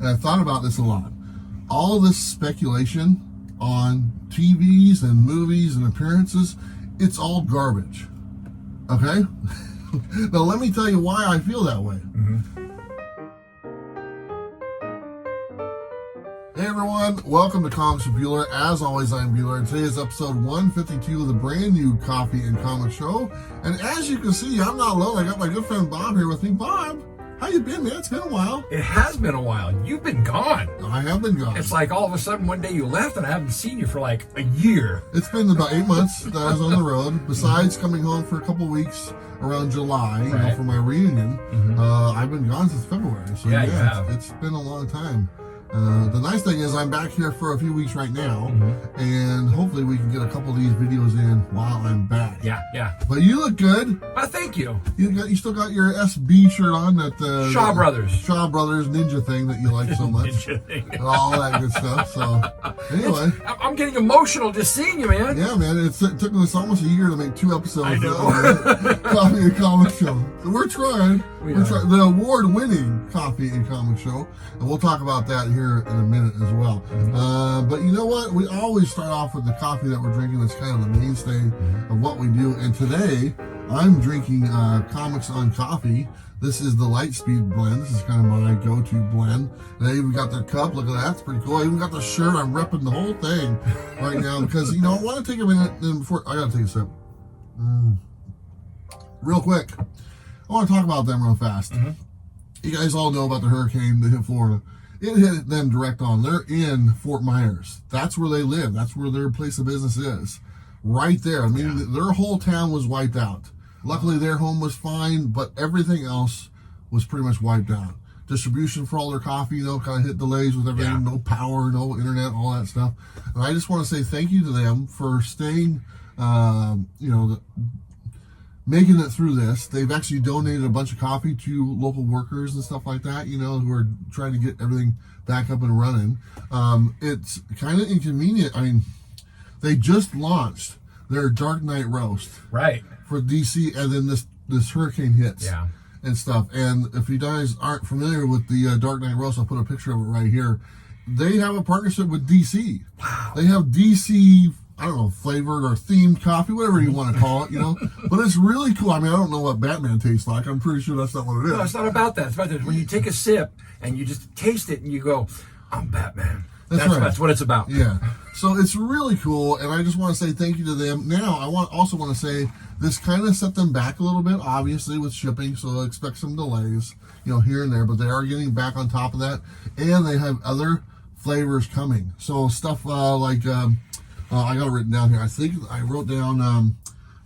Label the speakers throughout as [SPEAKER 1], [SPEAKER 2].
[SPEAKER 1] And I thought about this a lot. All this speculation on TVs and movies and appearances, it's all garbage. Okay? Now let me tell you why I feel that way. Hey everyone, welcome to Comics with Bueller. As always, I'm Bueller, and today is episode 152 of the brand new Coffee and Comic Show. And as you can see, I'm not alone. I got my good friend Bob here with me. Bob, how you been, man? It's been a while.
[SPEAKER 2] It has been a while. You've been gone.
[SPEAKER 1] I have been gone.
[SPEAKER 2] It's like all of a sudden one day you left and I haven't seen you for like a year.
[SPEAKER 1] It's been about 8 months that I was on the road. Besides coming home for a couple weeks around July, you know, for my reunion, I've been gone since February. So
[SPEAKER 2] yeah, you have.
[SPEAKER 1] It's been a long time. The nice thing is I'm back here for a few weeks right now, and hopefully we can get a couple of these videos in while I'm back.
[SPEAKER 2] Yeah.
[SPEAKER 1] But you look good.
[SPEAKER 2] Thank you.
[SPEAKER 1] You still got your SB shirt on, that
[SPEAKER 2] Shaw Brothers
[SPEAKER 1] Ninja thing that you like so much.
[SPEAKER 2] Ninja thing.
[SPEAKER 1] And all that good stuff. So anyway,
[SPEAKER 2] I'm getting emotional just seeing you, man.
[SPEAKER 1] yeah, man. It took us almost a year to make 2 episodes.
[SPEAKER 2] I know.
[SPEAKER 1] Coffee and Comic Show. So we're trying. We're trying the award-winning Coffee and Comic Show, and we'll talk about that here in a minute as well. But you know what? We always start off with the coffee that we're drinking. That's kind of the mainstay of what we do. And today, I'm drinking Comics on Coffee. This is the Lightspeed blend. This is kind of my go-to blend. And they even got their cup. Look at that. It's pretty cool. I even got the shirt. I'm repping the whole thing right now because, you know, I want to take a minute and before I got to take a sip. Real quick. I want to talk about them real fast. You guys all know about the hurricane that hit Florida. It hit them direct on. They're in Fort Myers. That's where they live. That's where their place of business is. Right there. I mean, their whole town was wiped out. Luckily, their home was fine, but everything else was pretty much wiped out. Distribution for all their coffee, you know, kind of hit delays with everything. Yeah. No power, no internet, all that stuff. And I just want to say thank you to them for staying, making it through this. They've actually donated a bunch of coffee to local workers and stuff like that, you know, who are trying to get everything back up and running. It's kind of inconvenient. I mean, they just launched their Dark Knight Roast for DC, and then this hurricane hits and stuff. And if you guys aren't familiar with the Dark Knight Roast, I'll put a picture of it right here. They have a partnership with DC. Wow. They have DC, I don't know, flavored or themed coffee, whatever you want to call it, you know. But it's really cool. I mean, I don't know what Batman tastes like. I'm pretty sure that's not what it is.
[SPEAKER 2] No, it's not about that. It's about that when you take a sip and you just taste it and you go, I'm Batman. That's what it's about.
[SPEAKER 1] Yeah. So it's really cool, and I just want to say thank you to them. Now, I also want to say this kind of set them back a little bit, obviously, with shipping, so expect some delays, you know, here and there, but they are getting back on top of that, and they have other flavors coming. So stuff like... I got it written down here. I think I wrote down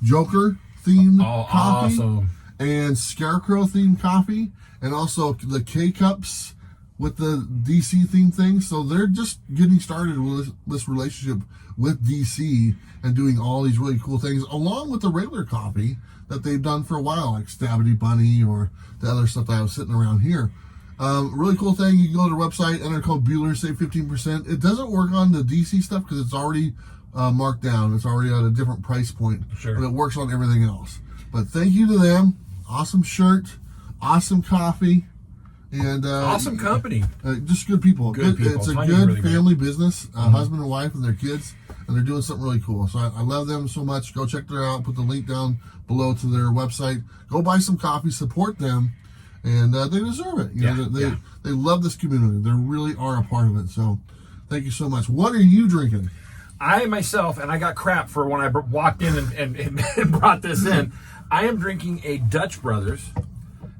[SPEAKER 1] Joker themed coffee, awesome, and Scarecrow themed coffee, and also the K-Cups with the DC themed thing. So they're just getting started with this relationship with DC and doing all these really cool things, along with the regular coffee that they've done for a while, like Stabity Bunny or the other stuff that I was sitting around here. Really cool thing. You can go to their website, enter code Bueller, save 15%. It doesn't work on the DC stuff because it's already marked down. It's already at a different price point.
[SPEAKER 2] Sure.
[SPEAKER 1] But it works on everything else. But thank you to them. Awesome shirt, awesome coffee, and
[SPEAKER 2] awesome company.
[SPEAKER 1] Just good people.
[SPEAKER 2] Good people.
[SPEAKER 1] It's a good really family business. Husband and wife and their kids, and they're doing something really cool. So I love them so much. Go check them out. Put the link down below to their website. Go buy some coffee. Support them. And they deserve it. You know, they love this community. They really are a part of it. So thank you so much. What are you drinking?
[SPEAKER 2] I myself, and I got crap for when I walked in and brought this in, I am drinking a Dutch Brothers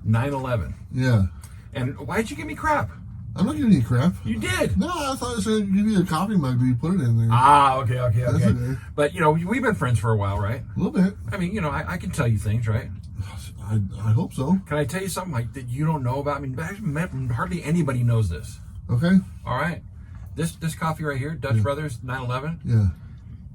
[SPEAKER 2] 911.
[SPEAKER 1] Yeah.
[SPEAKER 2] And why'd you give me crap?
[SPEAKER 1] I'm not giving you crap.
[SPEAKER 2] You did.
[SPEAKER 1] No, I thought I was going to give you a coffee mug, but you put it in there.
[SPEAKER 2] Okay. But, you know, we've been friends for a while, right?
[SPEAKER 1] A little bit.
[SPEAKER 2] I mean, you know, I can tell you things, right?
[SPEAKER 1] I hope so.
[SPEAKER 2] Can I tell you something like that you don't know about? I mean, hardly anybody knows this.
[SPEAKER 1] Okay.
[SPEAKER 2] All right. This coffee right here, Dutch Brothers 911.
[SPEAKER 1] Yeah.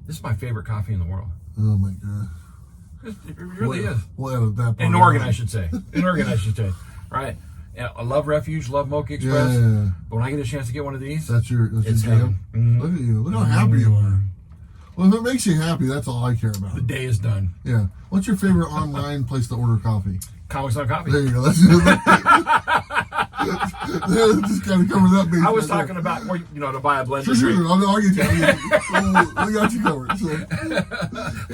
[SPEAKER 2] This is my favorite coffee in the world.
[SPEAKER 1] Oh my god.
[SPEAKER 2] It really is.
[SPEAKER 1] We'll edit that part.
[SPEAKER 2] In Oregon, I should say. In Oregon, I should say. Right. Yeah, I love Refuge, love Mocha Express.
[SPEAKER 1] Yeah.
[SPEAKER 2] But when I get a chance to get one of these,
[SPEAKER 1] that's your
[SPEAKER 2] jam.
[SPEAKER 1] Look at you. Look how happy you are. Well, if it makes you happy, that's all I care about.
[SPEAKER 2] The day is done.
[SPEAKER 1] Yeah. What's your favorite online place to order coffee?
[SPEAKER 2] Comics on Coffee.
[SPEAKER 1] There you go. That's Just kind of cover that base.
[SPEAKER 2] I was
[SPEAKER 1] right
[SPEAKER 2] talking about, well, to buy a blender.
[SPEAKER 1] Sure. I'll get you. We got you covered. So.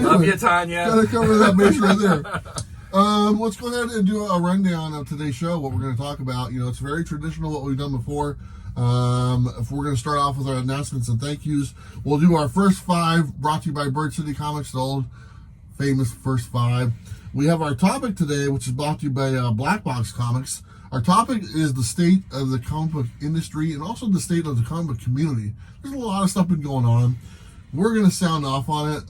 [SPEAKER 2] Love you, Tanya.
[SPEAKER 1] Gotta cover that base right there. Let's go ahead and do a rundown of today's show, what we're going to talk about. It's very traditional what we've done before. If we're going to start off with our announcements and thank yous, we'll do our first 5 brought to you by Bird City Comics, the old famous first 5. We have our topic today, which is brought to you by Blackbox Comics. Our topic is the state of the comic book industry and also the state of the comic book community. There's a lot of stuff been going on. We're going to sound off on it.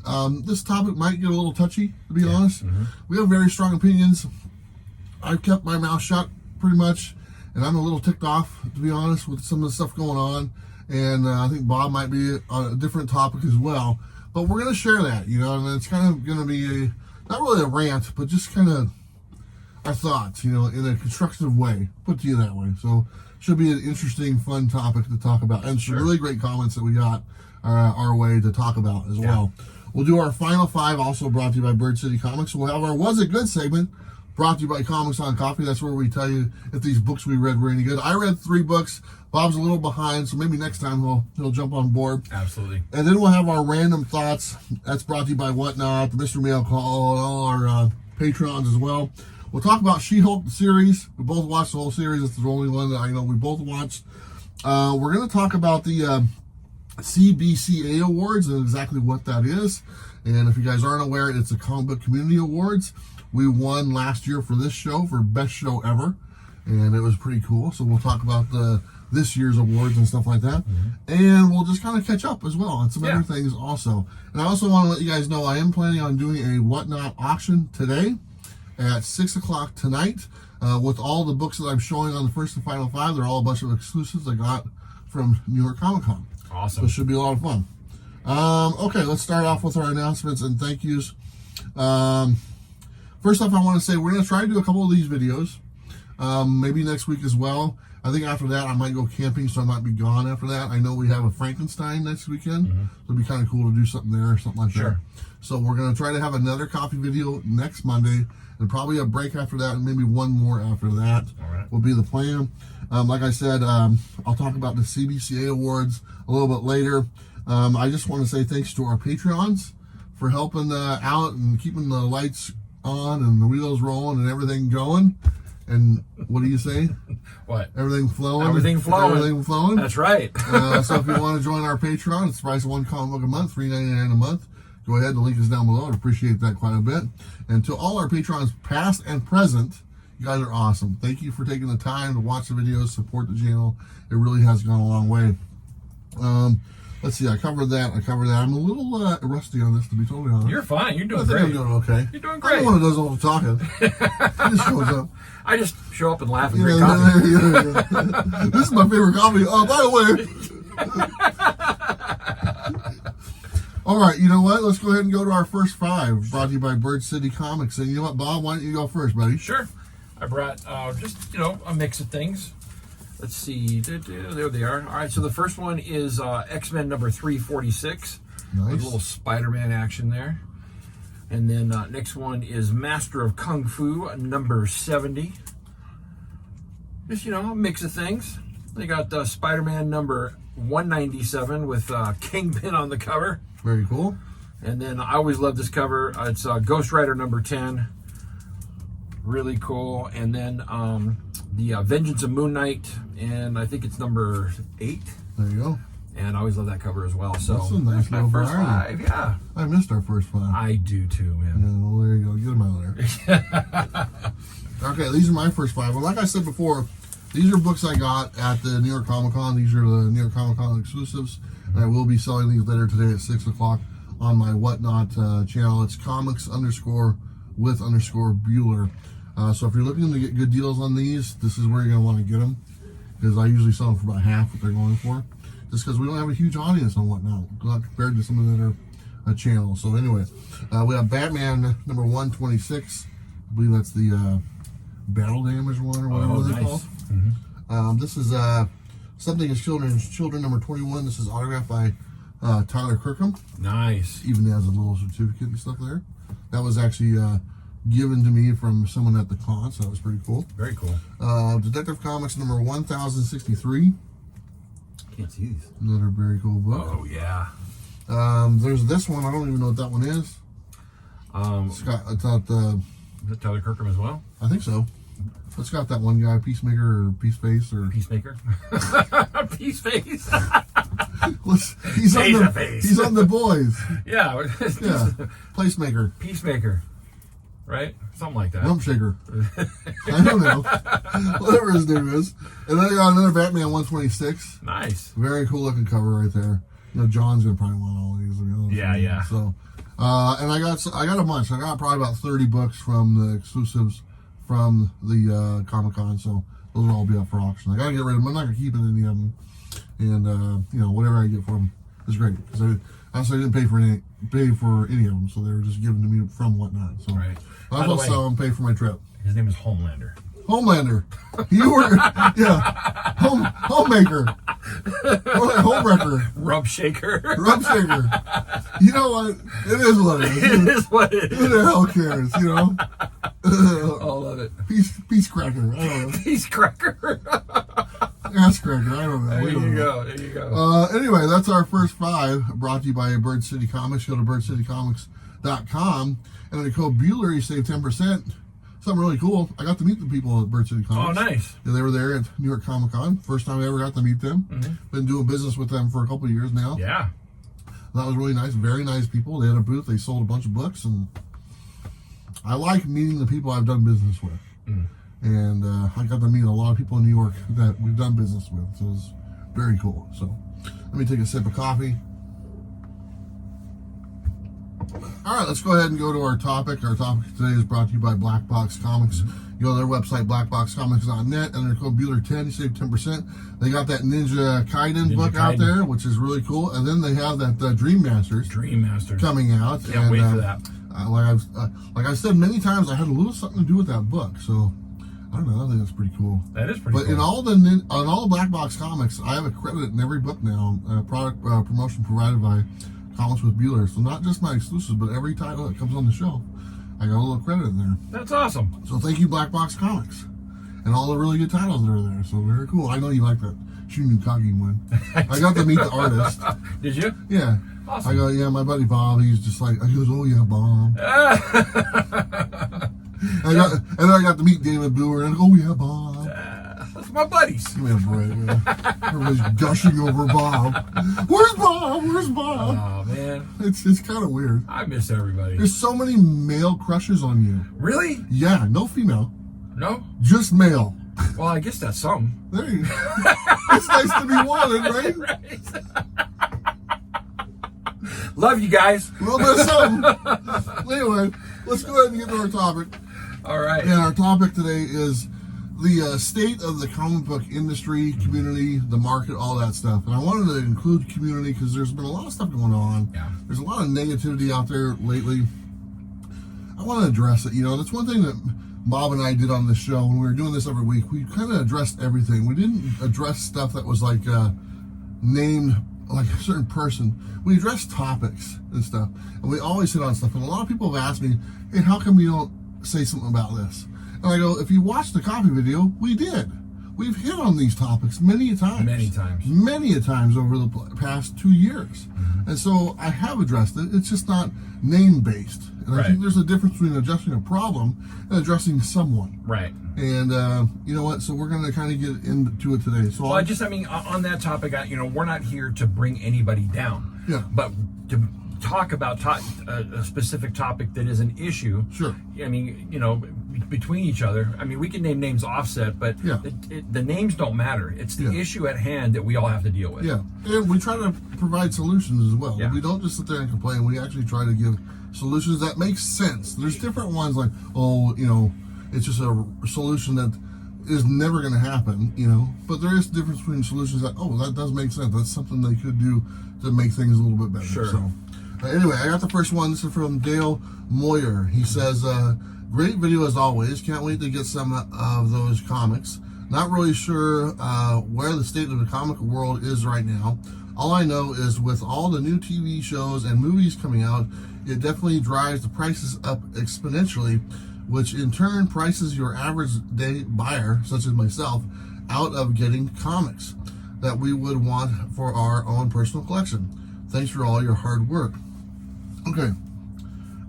[SPEAKER 1] This topic might get a little touchy, to be honest. Mm-hmm. We have very strong opinions. I've kept my mouth shut pretty much, and I'm a little ticked off, to be honest, with some of the stuff going on. And I think Bob might be on a different topic as well. But we're going to share that, and it's kind of going to be not really a rant, but just kind of our thoughts, in a constructive way, put to you that way. So should be an interesting, fun topic to talk about. And some really great comments that we got our way to talk about as well. We'll do our final 5, also brought to you by Bird City Comics. We'll have our Was It Good segment, brought to you by Comics on Coffee. That's where we tell you if these books we read were any good. I read 3 books. Bob's a little behind, so maybe next time he'll jump on board.
[SPEAKER 2] Absolutely.
[SPEAKER 1] And then we'll have our random thoughts. That's brought to you by Whatnot, the Mr. Mail Call, and all our patrons as well. We'll talk about She-Hulk, the series. We both watched the whole series. It's the only one that I know we both watched. We're going to talk about the CBCA Awards and exactly what that is. And if you guys aren't aware, it's the Comic Book Community Awards. We won last year for this show for Best Show Ever. And it was pretty cool. So we'll talk about this year's awards and stuff like that. Mm-hmm. And we'll just kind of catch up as well on some other things also. And I also want to let you guys know I am planning on doing a Whatnot auction today at 6 o'clock tonight with all the books that I'm showing on the first and final 5. They're all a bunch of exclusives I got from New York Comic Con.
[SPEAKER 2] Awesome.
[SPEAKER 1] So it should be a lot of fun. Okay, let's start off with our announcements and thank yous. First off, I want to say we're going to try to do a couple of these videos. Maybe next week as well. I think after that I might go camping, so I might be gone after that. I know we have a Frankenstein next weekend. Mm-hmm. It'll be kind of cool to do something there or something like that. So we're going to try to have another coffee video next Monday, and probably a break after that, and maybe one more after that.
[SPEAKER 2] All right.
[SPEAKER 1] Will be the plan. Like I said, I'll talk about the CBCA Awards a little bit later. I just want to say thanks to our Patreons for helping out and keeping the lights on and the wheels rolling and everything going. And what do you say?
[SPEAKER 2] What?
[SPEAKER 1] Everything flowing.
[SPEAKER 2] Everything flowing.
[SPEAKER 1] Everything flowing.
[SPEAKER 2] That's right.
[SPEAKER 1] So if you want to join our Patreon, it's the price of one comic book a month, $3.99 a month. Go ahead. The link is down below. I'd appreciate that quite a bit. And to all our patrons, past and present, you guys are awesome. Thank you for taking the time to watch the videos, support the channel. It really has gone a long way. Let's see. I covered that. I'm a little rusty on this, to be totally honest.
[SPEAKER 2] You're fine. You're doing
[SPEAKER 1] I think
[SPEAKER 2] great.
[SPEAKER 1] I'm doing okay.
[SPEAKER 2] You're doing great.
[SPEAKER 1] I'm the one who does all the talking. He just shows up.
[SPEAKER 2] I just show up and laugh and drink coffee.
[SPEAKER 1] This is my favorite coffee. Oh, by the way. All right, you know what? Let's go ahead and go to our first 5, brought to you by Bird City Comics. And you know what, Bob? Why don't you go first, buddy?
[SPEAKER 2] Sure. I brought just, a mix of things. Let's see. There they are. All right, so the first one is X-Men number 346.
[SPEAKER 1] Nice.
[SPEAKER 2] With a little Spider-Man action there. And then next one is Master of Kung Fu number 70. Just, a mix of things. They got Spider-Man number 197 with Kingpin on the cover.
[SPEAKER 1] Very cool.
[SPEAKER 2] And then I always love this cover. It's Ghost Rider number 10. Really cool. And then the Vengeance of Moon Knight, and I think it's number 8.
[SPEAKER 1] There you go.
[SPEAKER 2] And I always love that cover as well. So
[SPEAKER 1] that's a nice
[SPEAKER 2] my first 5. Yeah.
[SPEAKER 1] I missed our first 5.
[SPEAKER 2] I do too, man.
[SPEAKER 1] Yeah, well, there you go. Get them out of there. Okay, these are my first 5. Well, like I said before, these are books I got at the New York Comic Con. These are the New York Comic Con exclusives. And I will be selling these later today at 6 o'clock on my Whatnot channel. It's comics_with_Bueller. So if you're looking to get good deals on these, this is where you're going to want to get them. Because I usually sell them for about half what they're going for. Just because we don't have a huge audience on Whatnot, not compared to some of the other channels. So anyway, we have Batman number 126. I believe that's the battle damage one or whatever they're called. Mm-hmm. This is Something is Children number 21. This is autographed by Tyler Kirkham.
[SPEAKER 2] Nice.
[SPEAKER 1] Even has a little certificate and stuff there. That was actually given to me from someone at the con, so that was pretty cool.
[SPEAKER 2] Very cool.
[SPEAKER 1] Detective Comics number 1063.
[SPEAKER 2] Can't see these.
[SPEAKER 1] Another very cool book.
[SPEAKER 2] Oh, yeah.
[SPEAKER 1] There's this one. I don't even know what that one is. It's got
[SPEAKER 2] Is it Tyler Kirkham as well?
[SPEAKER 1] I think so. It's got that one guy, Peacemaker or Peaceface or
[SPEAKER 2] Peacemaker? Peaceface.
[SPEAKER 1] he's on the
[SPEAKER 2] Face.
[SPEAKER 1] he's on the boys.
[SPEAKER 2] Yeah.
[SPEAKER 1] Yeah. Placemaker.
[SPEAKER 2] Peacemaker. Right? Something like that.
[SPEAKER 1] Rump shaker. I don't know. Whatever his name is. And then I got another Batman 126.
[SPEAKER 2] Nice.
[SPEAKER 1] Very cool looking cover right there. You know, John's gonna probably want all these.
[SPEAKER 2] Yeah.
[SPEAKER 1] So, and I got a bunch. I got probably about 30 books from the exclusives from the Comic-Con. So those will all be up for auction. I gotta get rid of them. I'm not gonna keep any of them. And you know, whatever I get for them is great because I didn't pay for any of them. So they were just given to me from whatnot. So
[SPEAKER 2] right.
[SPEAKER 1] I will sell them, pay for my trip.
[SPEAKER 2] His name is Homelander.
[SPEAKER 1] Homelander. You were, yeah. Homemaker. Homewrecker.
[SPEAKER 2] Rump shaker.
[SPEAKER 1] Rump shaker. You know what? It is what it is.
[SPEAKER 2] It is what it
[SPEAKER 1] Who
[SPEAKER 2] is.
[SPEAKER 1] the hell cares, you know?
[SPEAKER 2] I love it.
[SPEAKER 1] Peace cracker. I don't know.
[SPEAKER 2] Peace cracker.
[SPEAKER 1] Ass cracker. I don't know.
[SPEAKER 2] There
[SPEAKER 1] We don't
[SPEAKER 2] you
[SPEAKER 1] know.
[SPEAKER 2] go. There you go.
[SPEAKER 1] Anyway, that's our first 5 brought to you by Bird City Comics. Go to birdcitycomics.com. And the code Bueller, you save 10%. Something really cool. I got to meet the people at Bird City Comics.
[SPEAKER 2] Oh, nice.
[SPEAKER 1] Yeah, they were there at New York Comic Con. First time I ever got to meet them.
[SPEAKER 2] Mm-hmm.
[SPEAKER 1] Been doing business with them for a couple of years now.
[SPEAKER 2] Yeah.
[SPEAKER 1] That was really nice. Very nice people. They had a booth. They sold a bunch of books. And I like meeting the people I've done business with.
[SPEAKER 2] Mm.
[SPEAKER 1] And I got to meet a lot of people in New York that we've done business with. So it was very cool. So let me take a sip of coffee. All right, let's go ahead and go to our topic. Our topic today is brought to you by Blackbox Comics. You go to their website, blackboxcomics.net, and their code Bueller10, you save 10%. They got that Ninja Gaiden book out there, which is really cool. And then they have that Dream Masters coming out.
[SPEAKER 2] Can't wait for that.
[SPEAKER 1] Like I said many times, I had a little something to do with that book. So I don't know. I think that's pretty cool.
[SPEAKER 2] That is pretty cool.
[SPEAKER 1] But in all the Black Box Comics, I have a credit in every book now. Product promotion provided by Comics with Bueller. So not just my exclusives, but every title that comes on the show, I got a little credit in there.
[SPEAKER 2] That's awesome.
[SPEAKER 1] So thank you, Black Box Comics, and all the really good titles that are there. So very cool. I know you like that Shin Yukagi one. I got to meet the artist.
[SPEAKER 2] Did you?
[SPEAKER 1] Yeah.
[SPEAKER 2] Awesome.
[SPEAKER 1] I go, yeah, my buddy Bob. He's just like, he goes, oh yeah, Bob. And then I got to meet David Brewer, and I go, oh yeah, Bob.
[SPEAKER 2] That's my buddies.
[SPEAKER 1] Give me a break, man. Everybody's gushing over Bob. Where's Bob? Where's Bob?
[SPEAKER 2] Oh man,
[SPEAKER 1] It's kind of weird.
[SPEAKER 2] I miss everybody.
[SPEAKER 1] There's so many male crushes on you.
[SPEAKER 2] Really?
[SPEAKER 1] Yeah, no female,
[SPEAKER 2] No?
[SPEAKER 1] just male.
[SPEAKER 2] Well, I guess that's some.
[SPEAKER 1] There you go. It's nice to be wanted, right?
[SPEAKER 2] Love you guys.
[SPEAKER 1] A little bit of something. Anyway, let's go ahead and get to our topic.
[SPEAKER 2] All right.
[SPEAKER 1] And our topic today is the state of the comic book industry, community, the market, all that stuff. And I wanted to include community because there's been a lot of stuff going on.
[SPEAKER 2] Yeah.
[SPEAKER 1] There's a lot of negativity out there lately. I want to address it. You know, that's one thing that Bob and I did on this show when we were doing this every week. We kind of addressed everything. We didn't address stuff that was like named like a certain person. We addressed topics and stuff. And we always hit on stuff. And a lot of people have asked me, hey, how come you don't say something about this? And I go, if you watch the copy video, we did. We've hit on these topics many a times. Many a times over the past 2 years. Mm-hmm. And so I have addressed it. It's just not name-based. And I think there's a difference between addressing a problem and addressing someone.
[SPEAKER 2] Right.
[SPEAKER 1] And you know what? So we're going to kind of get into it today. So
[SPEAKER 2] well, on that topic, we're not here to bring anybody down.
[SPEAKER 1] Yeah.
[SPEAKER 2] But to talk about a specific topic that is an issue.
[SPEAKER 1] Sure.
[SPEAKER 2] I mean, between each other. I mean, we can name names offset, but
[SPEAKER 1] yeah.
[SPEAKER 2] The names don't matter. It's the issue at hand that we all have to deal with.
[SPEAKER 1] Yeah. And we try to provide solutions as well.
[SPEAKER 2] Yeah.
[SPEAKER 1] We don't just sit there and complain. We actually try to give solutions that make sense. There's different ones like, oh, it's just a solution that is never going to happen, but there is a difference between solutions that, oh, that does make sense. That's something they could do to make things a little bit better.
[SPEAKER 2] Sure.
[SPEAKER 1] So anyway, I got the first one. This is from Dale Moyer. He says, great video as always. Can't wait to get some of those comics. Not really sure where the state of the comic world is right now. All I know is with all the new TV shows and movies coming out, it definitely drives the prices up exponentially. which in turn prices your average day buyer, such as myself, out of getting comics that we would want for our own personal collection. Thanks for all your hard work. Okay,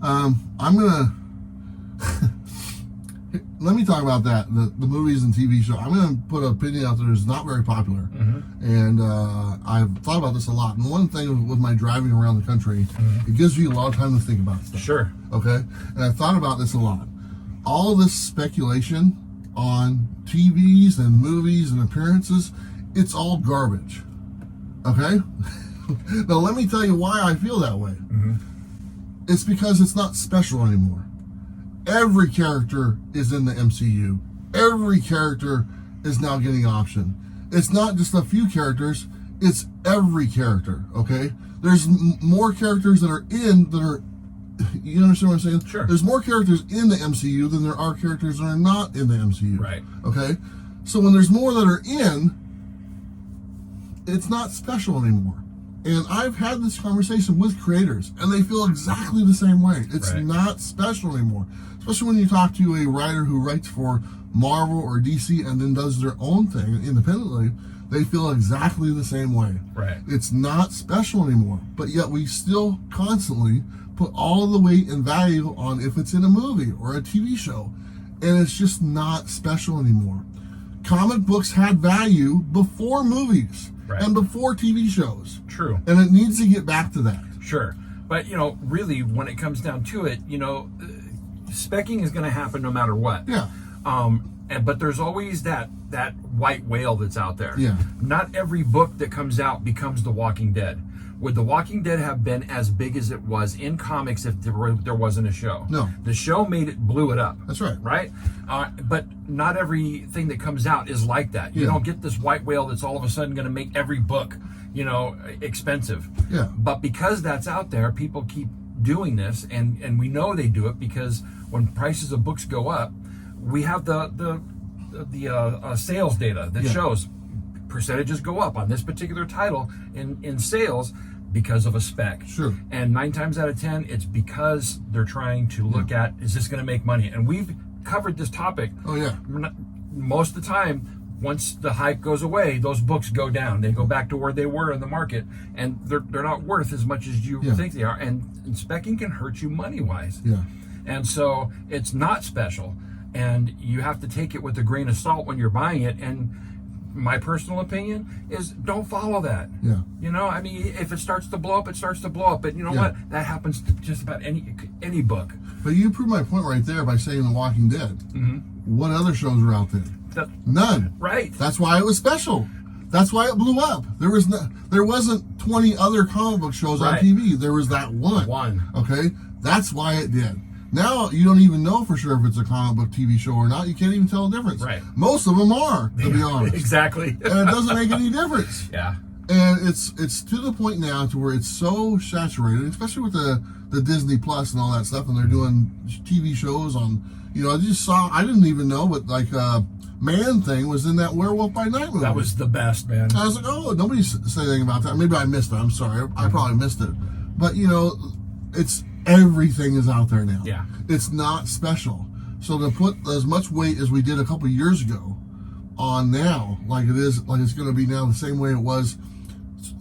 [SPEAKER 1] I'm gonna let me talk about that, the movies and TV show. I'm gonna put an opinion out there that's not very popular, and I've thought about this a lot. And one thing with my driving around the country, it gives you a lot of time to think about stuff.
[SPEAKER 2] Sure.
[SPEAKER 1] Okay, and I've thought about this a lot. All this speculation on TVs and movies and appearances, it's all garbage. Okay? Now let me tell you why I feel that way. It's because it's not special anymore. Every character is in the MCU. Every character is now getting option. It's not just a few characters, it's every character, okay? There's more characters that are you understand what I'm saying?
[SPEAKER 2] Sure.
[SPEAKER 1] There's more characters in the MCU than there are characters that are not in the MCU.
[SPEAKER 2] Right.
[SPEAKER 1] Okay? So when there's more that are in, it's not special anymore. And I've had this conversation with creators, and they feel exactly the same way. It's not special anymore. Especially when you talk to a writer who writes for Marvel or DC and then does their own thing independently, they feel exactly the same way.
[SPEAKER 2] Right.
[SPEAKER 1] It's not special anymore. But yet we still constantly put all of the weight and value on if it's in a movie or a TV show. And it's just not special anymore. Comic books had value before movies and before TV shows.
[SPEAKER 2] True.
[SPEAKER 1] And it needs to get back to that.
[SPEAKER 2] Sure. But, really, when it comes down to it, specking is going to happen no matter what.
[SPEAKER 1] Yeah.
[SPEAKER 2] But there's always that white whale that's out there.
[SPEAKER 1] Yeah.
[SPEAKER 2] Not every book that comes out becomes The Walking Dead. Would The Walking Dead have been as big as it was in comics if there wasn't a show?
[SPEAKER 1] No.
[SPEAKER 2] The show blew it up.
[SPEAKER 1] That's right.
[SPEAKER 2] Right? But not everything that comes out is like that. You don't get this white whale that's all of a sudden going to make every book, expensive.
[SPEAKER 1] Yeah.
[SPEAKER 2] But because that's out there, people keep doing this, and we know they do it because when prices of books go up, we have the sales data that shows percentages go up on this particular title in sales because of a spec.
[SPEAKER 1] Sure.
[SPEAKER 2] And 9 times out of 10, it's because they're trying to look at, is this going to make money? And we've covered this topic.
[SPEAKER 1] Oh, yeah.
[SPEAKER 2] Most of the time, once the hype goes away, those books go down. They go back to where they were in the market, and they're not worth as much as you think they are. And specking can hurt you money-wise.
[SPEAKER 1] Yeah.
[SPEAKER 2] And so it's not special. And you have to take it with a grain of salt when you're buying it. And my personal opinion is don't follow that.
[SPEAKER 1] Yeah.
[SPEAKER 2] If it starts to blow up, it starts to blow up. But you know what? That happens to just about any book.
[SPEAKER 1] But you proved my point right there by saying The Walking Dead. What other shows are out there? None.
[SPEAKER 2] Right.
[SPEAKER 1] That's why it was special. That's why it blew up. There wasn't 20 other comic book shows on TV. There was that one. Okay? That's why it did. Now, you don't even know for sure if it's a comic book TV show or not. You can't even tell the difference.
[SPEAKER 2] Right.
[SPEAKER 1] Most of them are, to be honest.
[SPEAKER 2] Exactly.
[SPEAKER 1] And it doesn't make any difference.
[SPEAKER 2] Yeah.
[SPEAKER 1] And it's to the point now to where it's so saturated, especially with the Disney Plus and all that stuff, and they're doing TV shows on, I didn't even know, but like Man-Thing was in that Werewolf by Night movie.
[SPEAKER 2] That was the best, man.
[SPEAKER 1] I was like, oh, nobody said anything about that. Maybe I missed it. I'm sorry. I probably missed it. But, it's everything is out there now.
[SPEAKER 2] Yeah.
[SPEAKER 1] It's not special. So to put as much weight as we did a couple years ago on now, like it's going to be now the same way it was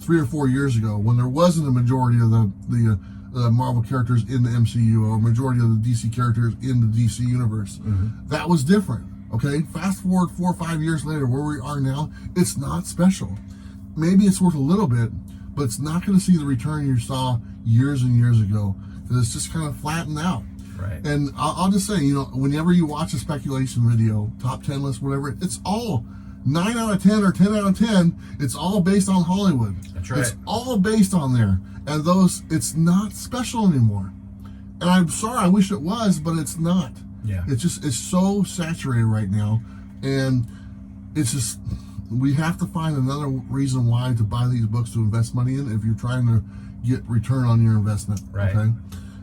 [SPEAKER 1] 3 or 4 years ago when there wasn't a majority of the Marvel characters in the MCU or a majority of the DC characters in the DC universe. That was different. Okay, fast forward 4 or 5 years later, where we are now, it's not special. Maybe it's worth a little bit, but it's not going to see the return you saw years and years ago because it's just kind of flattened out.
[SPEAKER 2] Right.
[SPEAKER 1] And I'll just say, whenever you watch a speculation video, top 10 list, whatever, it's all 9 out of 10 or 10 out of 10. It's all based on Hollywood.
[SPEAKER 2] That's right.
[SPEAKER 1] It's all based on there. And it's not special anymore. And I'm sorry, I wish it was, but it's not.
[SPEAKER 2] Yeah.
[SPEAKER 1] It's so saturated right now. And it's just, we have to find another reason why to buy these books to invest money in if you're trying to get return on your investment.
[SPEAKER 2] Right.
[SPEAKER 1] Okay.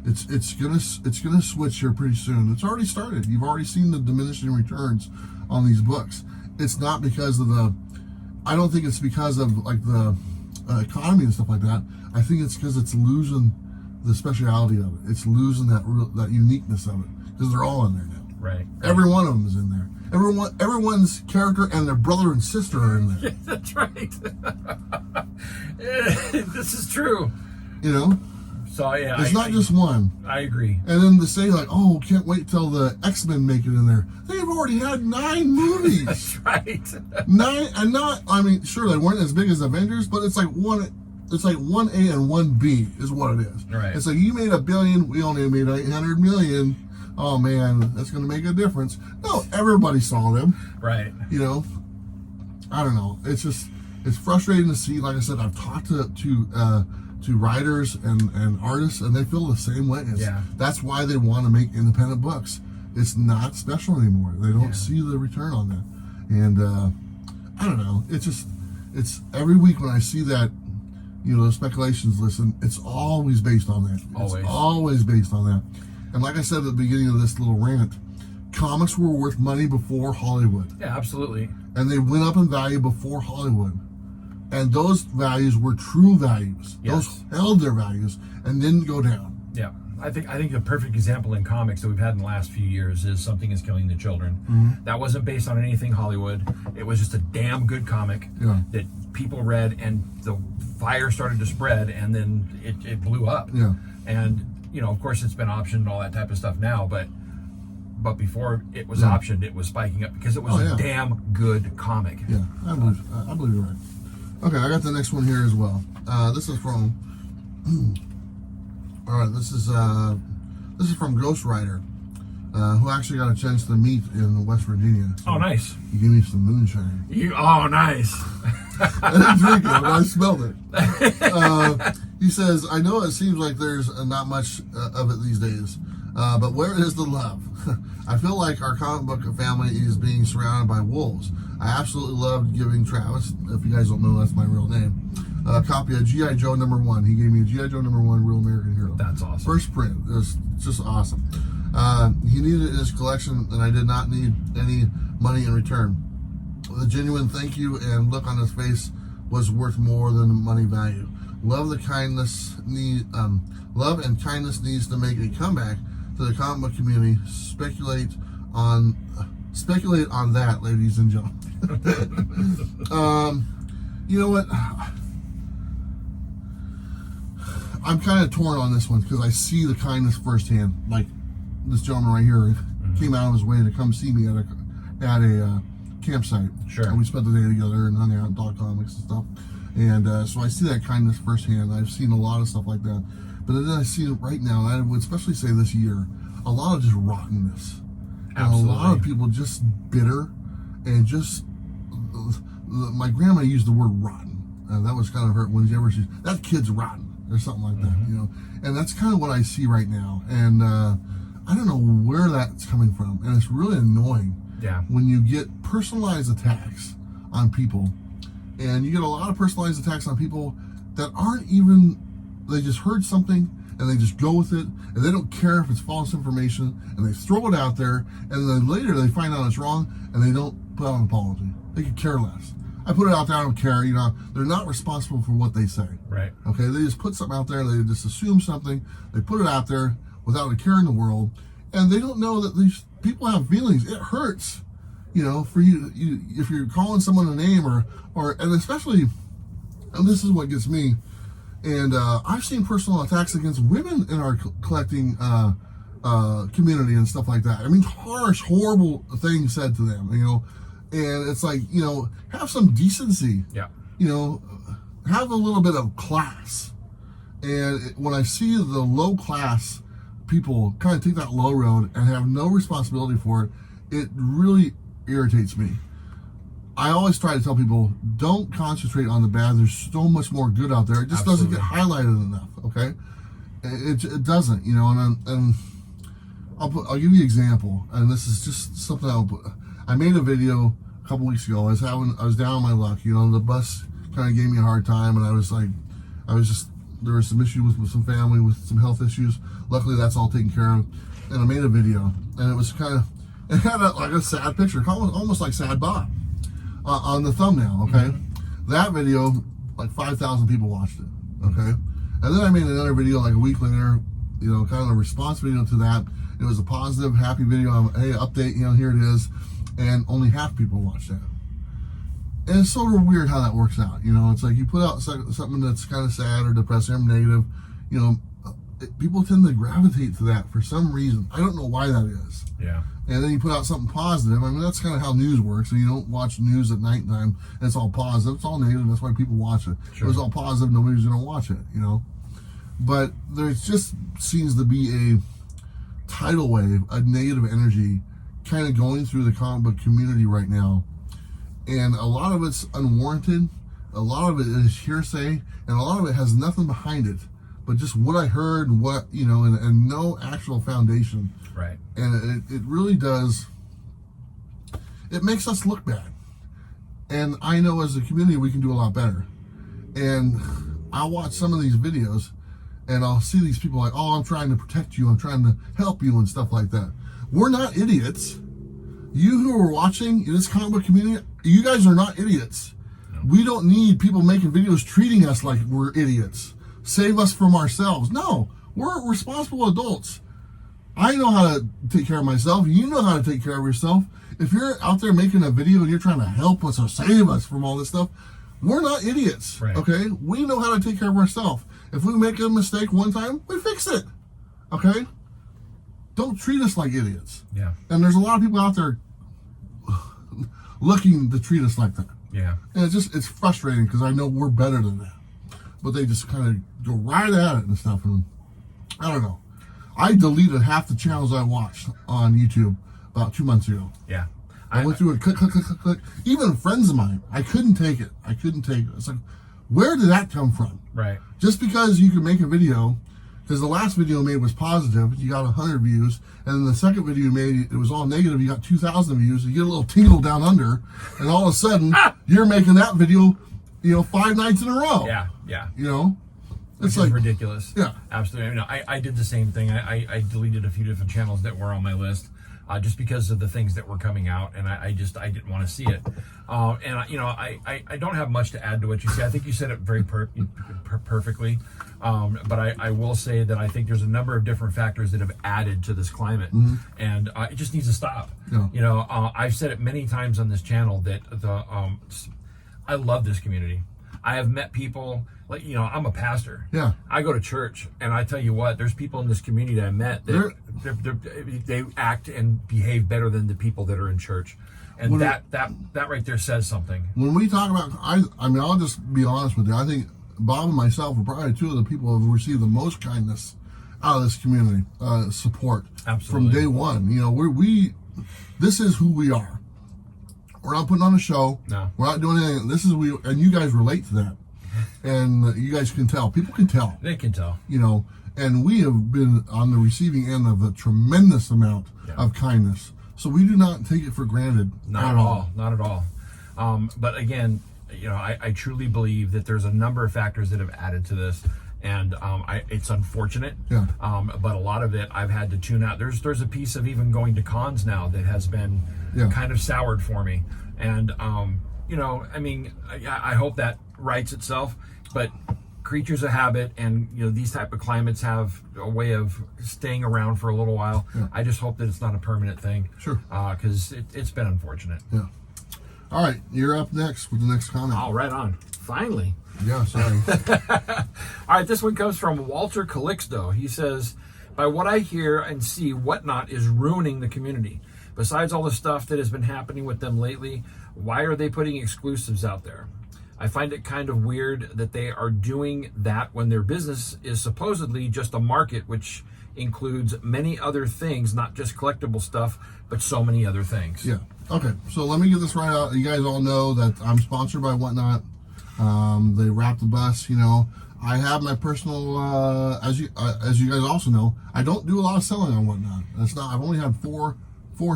[SPEAKER 1] It's gonna switch here pretty soon. It's already started. You've already seen the diminishing returns on these books. It's not because of I don't think it's because of like the economy and stuff like that. I think it's because it's losing the speciality of it. It's losing that uniqueness of it because they're all in there now.
[SPEAKER 2] Right.
[SPEAKER 1] Every one of them is in there. Everyone's character and their brother and sister are in there.
[SPEAKER 2] That's right. This is true.
[SPEAKER 1] You know?
[SPEAKER 2] So, yeah.
[SPEAKER 1] It's not just one.
[SPEAKER 2] I agree.
[SPEAKER 1] And then to say, like, oh, can't wait till the X-Men make it in there. They've already had 9 movies.
[SPEAKER 2] That's right.
[SPEAKER 1] 9, and not, I mean, sure, they weren't as big as Avengers, but it's like 1A and 1B is what it is.
[SPEAKER 2] Right.
[SPEAKER 1] It's like, you made $1 billion, we only made 800 million. Oh, man, that's going to make a difference. No, everybody saw them.
[SPEAKER 2] Right.
[SPEAKER 1] You know? I don't know. It's just, it's frustrating to see. Like I said, I've talked to writers and artists, and they feel the same way. That's why they want to make independent books. It's not special anymore. They don't see the return on that. And I don't know. It's every week when I see that, you know, the speculations listen, it's always based on that. It's always based on that. And like I said at the beginning of this little rant, comics were worth money before Hollywood.
[SPEAKER 2] Yeah, absolutely.
[SPEAKER 1] And they went up in value before Hollywood. And those values were true values.
[SPEAKER 2] Yes.
[SPEAKER 1] Those held their values and didn't go down.
[SPEAKER 2] Yeah. I think the perfect example in comics that we've had in the last few years is Something is Killing the Children.
[SPEAKER 1] Mm-hmm.
[SPEAKER 2] That wasn't based on anything Hollywood. It was just a damn good comic that people read, and the fire started to spread, and then it blew up.
[SPEAKER 1] Yeah.
[SPEAKER 2] And, you know, of course it's been optioned and all that type of stuff now, but before it was optioned, it was spiking up because it was a damn good comic.
[SPEAKER 1] Yeah, I believe you're right. Okay, I got the next one here as well. This is from all right, this is from Ghost Rider, who actually got a chance to meet in West Virginia. So
[SPEAKER 2] oh, nice.
[SPEAKER 1] He gave me some moonshine.
[SPEAKER 2] Oh, nice.
[SPEAKER 1] I didn't drink it, but I smelled it. He says, I know it seems like there's not much of it these days, but where is the love? I feel like our comic book family is being surrounded by wolves. I absolutely loved giving Travis, if you guys don't know, that's my real name, a copy of G.I. Joe #1. He gave me a G.I. Joe #1 Real American Hero.
[SPEAKER 2] That's awesome.
[SPEAKER 1] First print. It was just awesome. He needed it in his collection, and I did not need any money in return. The genuine thank you and look on his face was worth more than the money value. Love and kindness needs to make a comeback to the comic book community. Speculate on that, ladies and gentlemen. You know what? I'm kind of torn on this one because I see the kindness firsthand. Like this gentleman right here came out of his way to come see me at a campsite.
[SPEAKER 2] Sure.
[SPEAKER 1] And we spent the day together and hung out and talked comics and stuff. And so I see that kindness firsthand. I've seen a lot of stuff like that. But then I see it right now, and I would especially say this year, a lot of just rottenness.
[SPEAKER 2] Absolutely.
[SPEAKER 1] And a lot of people just bitter and just, my grandma used the word rotten. That was kind of her, whenever she's, that kid's rotten or something like that, you know. And that's kind of what I see right now. And I don't know where that's coming from. And it's really annoying when you get personalized attacks on people. And you get a lot of personalized attacks on people that aren't even, they just heard something and they just go with it, and they don't care if it's false information, and they throw it out there, and then later they find out it's wrong, and they don't put out an apology. They could care less. I put it out there, I don't care, you know, they're not responsible for what they say.
[SPEAKER 2] Right.
[SPEAKER 1] Okay, they just put something out there, they just assume something, they put it out there without a care in the world, and they don't know that these people have feelings. It hurts, you know, for you if you're calling someone a name or and especially, and this is what gets me, and I've seen personal attacks against women in our collecting community and stuff like that. I mean, harsh, horrible things said to them, you know, and it's like, you know, have some decency.
[SPEAKER 2] Yeah.
[SPEAKER 1] You know, have a little bit of class. And when I see the low class people kind of take that low road and have no responsibility for it, it really irritates me. I always try to tell people, don't concentrate on the bad. There's so much more good out there. It just doesn't get highlighted enough, okay? It doesn't, you know, and I'll give you an example, and this is just something I made a video a couple weeks ago. I was down on my luck, you know, the bus kind of gave me a hard time, and there was some issues with some family, with some health issues. Luckily, that's all taken care of, and I made a video, and it had a sad picture, almost like Sad Bob. On the thumbnail, okay? That video, like 5,000 people watched it, okay? And then I made another video like a week later, you know, kind of a response video to that, It was a positive, happy video. Hey, update, here it is. And only half people watched that. And it's sort of weird how that works out. It's like you put out something that's kind of sad or depressing or negative, people tend to gravitate to that for some reason. I don't know why that is.
[SPEAKER 2] Yeah.
[SPEAKER 1] And then you put out something positive. I mean, that's kind of how news works. So you don't watch news at nighttime and it's all positive. It's all negative. That's why people watch it.
[SPEAKER 2] Sure.
[SPEAKER 1] If it's all positive, nobody's going to watch it, But there just seems to be a tidal wave, a negative energy kind of going through the comic book community right now. And a lot of it's unwarranted. A lot of it is hearsay. And a lot of it has nothing behind it but just what I heard, and no actual foundation.
[SPEAKER 2] Right.
[SPEAKER 1] And it really does, it makes us look bad. And I know as a community we can do a lot better. And I watch some of these videos and I'll see these people like, oh, I'm trying to protect you, I'm trying to help you and stuff like that. We're not idiots. You who are watching in this comic book community, you guys are not idiots. No. We don't need people making videos treating us like we're idiots. Save us from ourselves. No, we're responsible adults. I know how to take care of myself. You know how to take care of yourself. If you're out there making a video and you're trying to help us or save us from all this stuff, we're not idiots,
[SPEAKER 2] right.
[SPEAKER 1] Okay? We know how to take care of ourselves. If we make a mistake one time, we fix it, okay? Don't treat us like idiots.
[SPEAKER 2] Yeah.
[SPEAKER 1] And there's a lot of people out there looking to treat us like that.
[SPEAKER 2] Yeah.
[SPEAKER 1] And it's frustrating because I know we're better than that. But they just kind of go right at it and stuff. And I don't know. I deleted half the channels I watched on YouTube about 2 months ago.
[SPEAKER 2] Yeah.
[SPEAKER 1] I went through it, click. Even friends of mine, I couldn't take it. It's like, where did that come from?
[SPEAKER 2] Right.
[SPEAKER 1] Just because you can make a video, because the last video you made was positive, you got 100 views, and then the second video you made, it was all negative, you got 2,000 views, you get a little tingle down under, and all of a sudden, you're making that video, 5 nights in a row.
[SPEAKER 2] Yeah.
[SPEAKER 1] It's
[SPEAKER 2] like ridiculous.
[SPEAKER 1] Yeah.
[SPEAKER 2] Absolutely. I did the same thing. I deleted a few different channels that were on my list. Just because of the things that were coming out, and I didn't want to see it. And I don't have much to add to what you say. I think you said it very perfectly. But I will say that I think there's a number of different factors that have added to this climate, and it just needs to stop. Yeah. I've said it many times on this channel that I love this community. I have met people. Like, I'm a pastor.
[SPEAKER 1] Yeah.
[SPEAKER 2] I go to church, and I tell you what, there's people in this community that I met that they act and behave better than the people that are in church. And that right there says something.
[SPEAKER 1] When we talk about, I mean, I'll just be honest with you. I think Bob and myself are probably two of the people who have received the most kindness out of this community, support.
[SPEAKER 2] Absolutely.
[SPEAKER 1] From day one. This is who we are. We're not putting on a show.
[SPEAKER 2] No.
[SPEAKER 1] We're not doing anything. This is and you guys relate to that. And you guys can tell. People can tell.
[SPEAKER 2] They can tell.
[SPEAKER 1] And we have been on the receiving end of a tremendous amount of kindness. So we do not take it for granted.
[SPEAKER 2] Not at all. Not at all. But again, I truly believe that there's a number of factors that have added to this. And it's unfortunate. Yeah. But a lot of it I've had to tune out. There's a piece of even going to cons now that has been kind of soured for me. And I hope that rights itself, but creatures of habit and these type of climates have a way of staying around for a little while. I just hope that it's not a permanent thing.
[SPEAKER 1] Sure.
[SPEAKER 2] Because it's been unfortunate.
[SPEAKER 1] Yeah. All right, you're up next with the next comment.
[SPEAKER 2] Oh, right on. Finally.
[SPEAKER 1] Yeah, sorry.
[SPEAKER 2] All right, this one comes from Walter Calixto. He says, by what I hear and see, Whatnot is ruining the community. Besides all the stuff that has been happening with them lately, why are they putting exclusives out there? I find it kind of weird that they are doing that when their business is supposedly just a market, which includes many other things, not just collectible stuff, but so many other things.
[SPEAKER 1] Yeah. Okay, so let me get this right out. You guys all know that I'm sponsored by Whatnot. They wrap the bus, I have my personal, as you guys also know, I don't do a lot of selling on Whatnot. I've only had four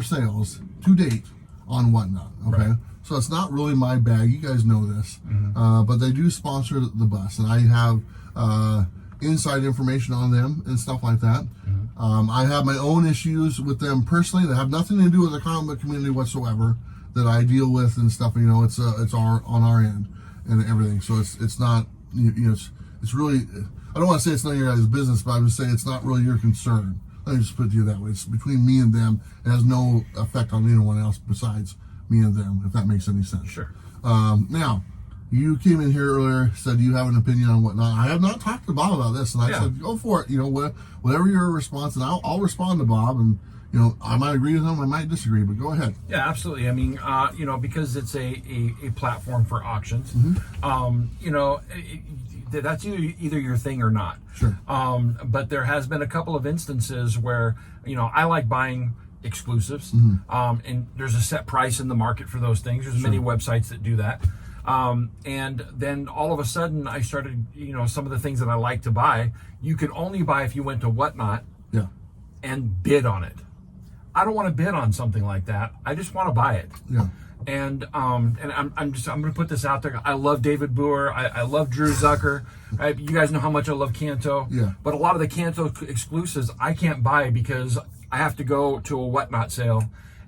[SPEAKER 1] sales to date on Whatnot. Okay. Right. So it's not really my bag. You guys know this. Mm-hmm. But they do sponsor the bus, and I have inside information on them and stuff like that. Mm-hmm. I have my own issues with them personally that have nothing to do with the comic book community whatsoever that I deal with and stuff. It's on our end and everything. So it's not it's really, I don't want to say it's none of your guys' business, but I would say it's not really your concern. Let me just put it to you that way. It's between me and them. It has no effect on anyone else besides me and them, if that makes any sense.
[SPEAKER 2] Sure.
[SPEAKER 1] Now, you came in here earlier, said you have an opinion on whatnot. I have not talked to Bob about this, and I said, go for it. You know, whatever your response, and I'll respond to Bob, and you know, I might agree with him, I might disagree, but go ahead.
[SPEAKER 2] Yeah, absolutely. I mean, you know, because it's a platform for auctions, you know, that's either your thing or not.
[SPEAKER 1] Sure.
[SPEAKER 2] But there has been a couple of instances where, you know, I like buying exclusives, and there's a set price in the market for those things. There's many websites that do that. And then all of a sudden I started, you know, some of the things that I like to buy, you could only buy if you went to Whatnot and bid on it. I don't want to bid on something like that. I just want to buy it.
[SPEAKER 1] Yeah.
[SPEAKER 2] And I'm going to put this out there. I love David Bueller. I love Drew Zucker. Right? You guys know how much I love Canto.
[SPEAKER 1] Yeah.
[SPEAKER 2] But a lot of the Canto exclusives I can't buy because I have to go to a Whatnot sale,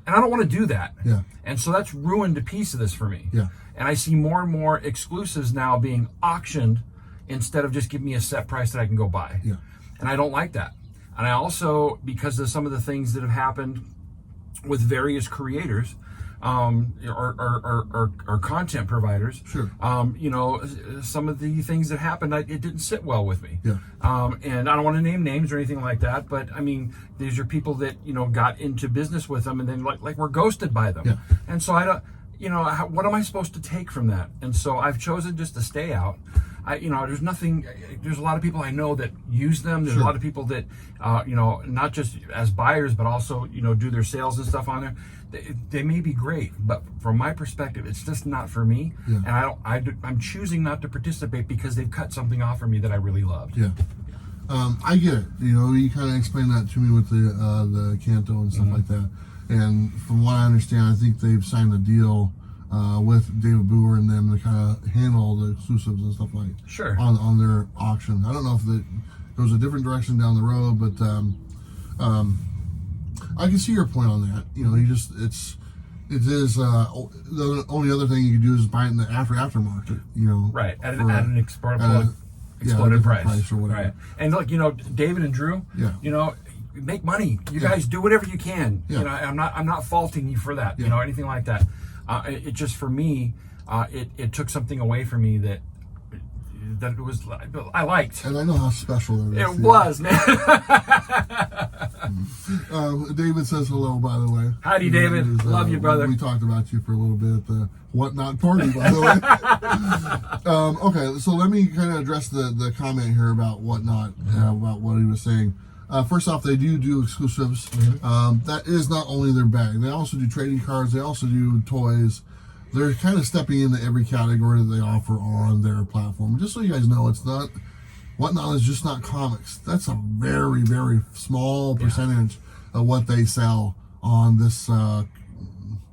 [SPEAKER 2] and I don't want to do that.
[SPEAKER 1] Yeah.
[SPEAKER 2] And so that's ruined a piece of this for me.
[SPEAKER 1] Yeah.
[SPEAKER 2] And I see more and more exclusives now being auctioned instead of just giving me a set price that I can go buy.
[SPEAKER 1] Yeah.
[SPEAKER 2] And I don't like that. And I also, because of some of the things that have happened with various creators, or content providers,
[SPEAKER 1] Sure.
[SPEAKER 2] You know, some of the things that happened, it didn't sit well with me.
[SPEAKER 1] Yeah.
[SPEAKER 2] And I don't want to name names or anything like that, but I mean, these are people that, you know, got into business with them and then like were ghosted by them.
[SPEAKER 1] Yeah.
[SPEAKER 2] And so I don't, you know, what am I supposed to take from that? And so I've chosen just to stay out. You know, there's a lot of people I know that use them. There's a lot of people that, you know, not just as buyers, but also, you know, do their sales and stuff on there. They may be great, but from my perspective, it's just not for me.
[SPEAKER 1] Yeah.
[SPEAKER 2] And I'm choosing not to participate because they've cut something off for me that I really loved.
[SPEAKER 1] Yeah. I get it. You know, you kind of explained that to me with the Canto and stuff like that. And from what I understand, I think they've signed a deal with David Bueller and them to kind of handle the exclusives and stuff like on their auction. I don't know if it goes a different direction down the road, but I can see your point on that. You know, it is the only other thing you can do is buy it in the aftermarket. You know,
[SPEAKER 2] right at an exploded price
[SPEAKER 1] or whatever.
[SPEAKER 2] Right. And look, you know, David and Drew.
[SPEAKER 1] Yeah.
[SPEAKER 2] You know, make money. You guys do whatever you can.
[SPEAKER 1] Yeah.
[SPEAKER 2] You know, I'm not faulting you for that.
[SPEAKER 1] Yeah.
[SPEAKER 2] You know, anything like that. It just, for me, it took something away from me that it was, I liked.
[SPEAKER 1] And I know how special it is.
[SPEAKER 2] It was, man.
[SPEAKER 1] David says hello, by the way.
[SPEAKER 2] Howdy, David. Love you, brother.
[SPEAKER 1] We talked about you for a little bit at the Whatnot party, by the way. Okay, so let me kind of address the comment here about Whatnot, about what he was saying. First off, they do exclusives. That is not only their bag. They also do trading cards. They also do toys. They're kind of stepping into every category that they offer on their platform. Just so you guys know, it's not, Whatnot is just not comics. That's a very, very small percentage of what they sell on this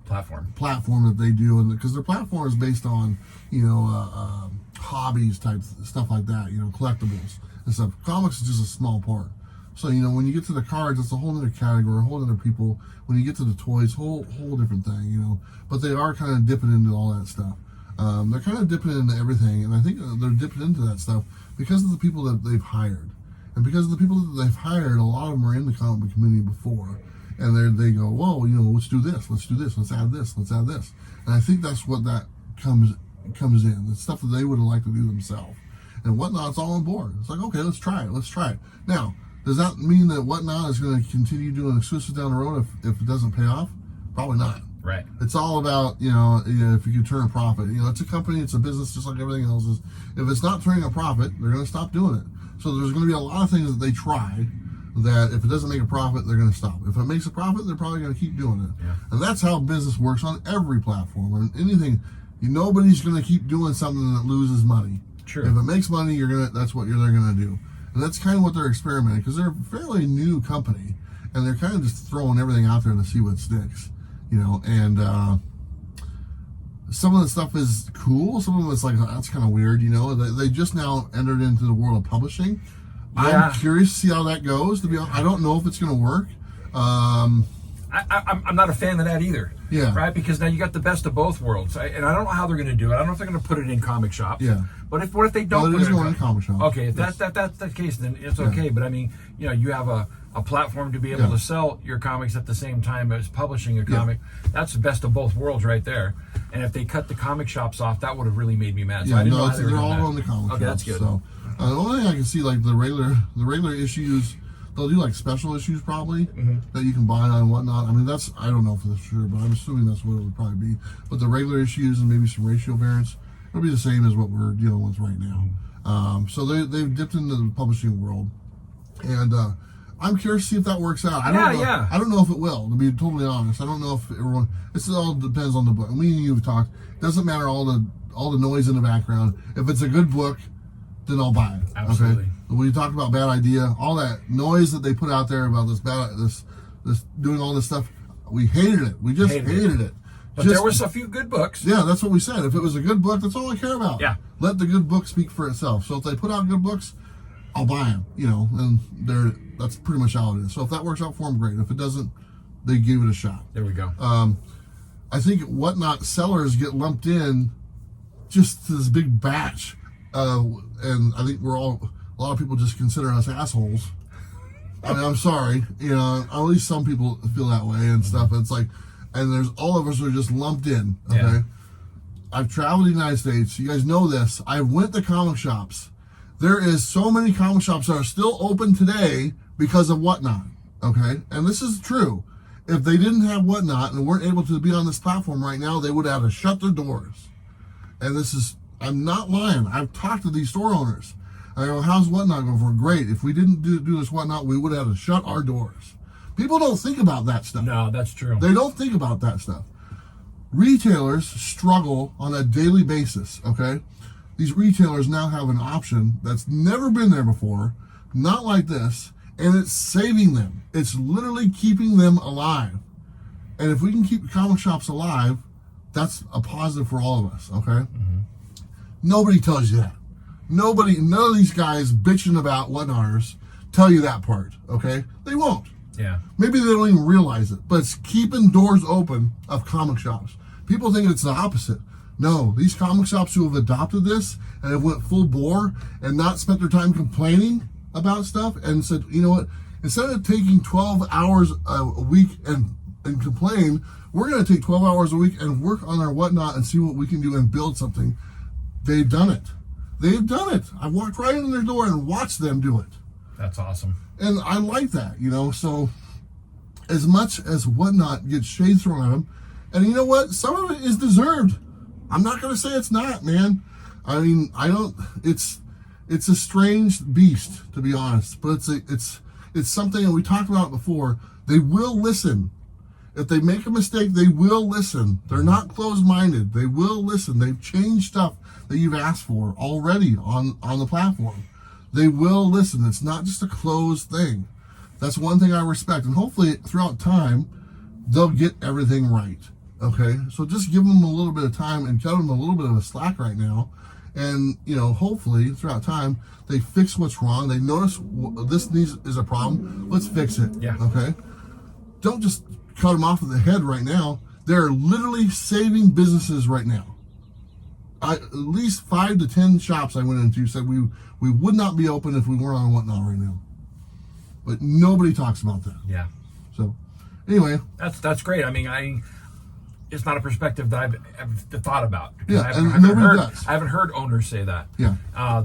[SPEAKER 1] platform that they do. And because their platform is based on, you know, hobbies type stuff like that, you know, collectibles and stuff. Comics is just a small part. So, you know, when you get to the cards, it's a whole other category, a whole other people. When you get to the toys, whole different thing, you know. But they are kind of dipping into all that stuff. They're kind of dipping into everything, and I think they're dipping into that stuff because of the people that they've hired. And because of the people that they've hired, a lot of them are in the comic book community before. And they go, whoa, you know, let's do this, let's add this, let's add this. And I think that's what that comes in. The stuff that they would like to do themselves. And Whatnot's all on board. It's like, okay, let's try it. Now, does that mean that Whatnot is going to continue doing exclusives down the road if it doesn't pay off? Probably not.
[SPEAKER 2] Right.
[SPEAKER 1] It's all about, you know, if you can turn a profit. You know, it's a company, it's a business just like everything else is. If it's not turning a profit, they're going to stop doing it. So there's going to be a lot of things that they try that if it doesn't make a profit, they're going to stop. If it makes a profit, they're probably going to keep doing it.
[SPEAKER 2] Yeah.
[SPEAKER 1] And that's how business works on every platform. And anything, nobody's going to keep doing something that loses money.
[SPEAKER 2] True.
[SPEAKER 1] If it makes money, that's what they're going to do. And that's kind of what they're experimenting, because they're a fairly new company, and they're kind of just throwing everything out there to see what sticks, you know. And some of the stuff is cool. Some of them is like, that's kind of weird, you know. They just now entered into the world of publishing. Yeah. I'm curious to see how that goes. To be honest, I don't know if it's going to work.
[SPEAKER 2] I'm not a fan of that either.
[SPEAKER 1] Yeah.
[SPEAKER 2] Right? Because now you got the best of both worlds. And I don't know how they're going to do it. I don't know if they're going to put it in comic shops.
[SPEAKER 1] Yeah.
[SPEAKER 2] But what if they don't
[SPEAKER 1] Well,
[SPEAKER 2] put
[SPEAKER 1] it is
[SPEAKER 2] it
[SPEAKER 1] going in comic shops.
[SPEAKER 2] Okay, if that's the case, then it's okay. But I mean, you have a platform to be able to sell your comics at the same time as publishing a comic. That's the best of both worlds right there. And if they cut the comic shops off, that would have really made me mad. So I didn't know how
[SPEAKER 1] they're all going to comic shops.
[SPEAKER 2] Okay, that's good.
[SPEAKER 1] So, the only thing I can see, like the regular issues, they'll do like special issues probably that you can buy on whatnot. I mean, I don't know for sure, but I'm assuming that's what it would probably be. But the regular issues and maybe some ratio variants, it'll be the same as what we're dealing with right now. So they've dipped into the publishing world, and I'm curious to see if that works out. I don't know. I don't know if it will, to be totally honest. I don't know if everyone. This all depends on the book. Me and you have talked. It doesn't matter all the noise in the background. If it's a good book, then I'll buy it.
[SPEAKER 2] Absolutely.
[SPEAKER 1] Okay? When you talk about bad idea, all that noise that they put out there about this doing all this stuff, we hated it. We just hated it.
[SPEAKER 2] But there was a few good books.
[SPEAKER 1] Yeah, that's what we said. If it was a good book, that's all I care about.
[SPEAKER 2] Yeah.
[SPEAKER 1] Let the good book speak for itself. So if they put out good books, I'll buy them. And that's pretty much how it is. So if that works out for them, great. If it doesn't, they give it a shot.
[SPEAKER 2] There we go.
[SPEAKER 1] I think whatnot sellers get lumped in just to this big batch, and I think a lot of people just consider us assholes. I mean, I'm sorry, at least some people feel that way and stuff. It's like, and there's all of us are just lumped in. Okay,
[SPEAKER 2] Yeah.
[SPEAKER 1] I've traveled the United States. You guys know this. I went to comic shops. There is so many comic shops that are still open today because of whatnot. Okay, and this is true. If they didn't have whatnot and weren't able to be on this platform right now, they would have to shut their doors. And I'm not lying. I've talked to these store owners. I go, how's whatnot going for? Great. If we didn't do this whatnot, we would have to shut our doors. People don't think about that stuff.
[SPEAKER 2] No, that's true.
[SPEAKER 1] They don't think about that stuff. Retailers struggle on a daily basis, okay? These retailers now have an option that's never been there before, not like this, and it's saving them. It's literally keeping them alive. And if we can keep comic shops alive, that's a positive for all of us, okay? Nobody tells you that. None of these guys bitching about whatnotters tell you that part, okay? They won't.
[SPEAKER 2] Yeah.
[SPEAKER 1] Maybe they don't even realize it, but it's keeping doors open of comic shops. People think it's the opposite. No, these comic shops who have adopted this and have went full bore and not spent their time complaining about stuff and said, you know what, instead of taking 12 hours a week and complain, we're going to take 12 hours a week and work on our whatnot and see what we can do and build something. They've done it. They've done it. I walked right in their door and watched them do it.
[SPEAKER 2] That's awesome.
[SPEAKER 1] And I like that, so as much as whatnot gets shade thrown at them, and you know what? Some of it is deserved. I'm not going to say it's not, man. I mean, it's a strange beast, to be honest, but it's something, and we talked about it before. They will listen. If they make a mistake, they will listen. They're not closed-minded. They will listen. They've changed stuff that you've asked for already on the platform. They will listen. It's not just a closed thing. That's one thing I respect. And hopefully throughout time, they'll get everything right. Okay? So just give them a little bit of time and cut them a little bit of a slack right now. And, hopefully throughout time, they fix what's wrong. They notice this is a problem. Let's fix it.
[SPEAKER 2] Yeah.
[SPEAKER 1] Okay? Don't just cut them off of the head right now. They're literally saving businesses right now. At least 5 to 10 shops I went into said we would not be open if we weren't on whatnot right now. But nobody talks about that.
[SPEAKER 2] Yeah.
[SPEAKER 1] So, anyway.
[SPEAKER 2] That's great. I mean, it's not a perspective that I've thought about.
[SPEAKER 1] Yeah,
[SPEAKER 2] I haven't heard owners say that.
[SPEAKER 1] Yeah.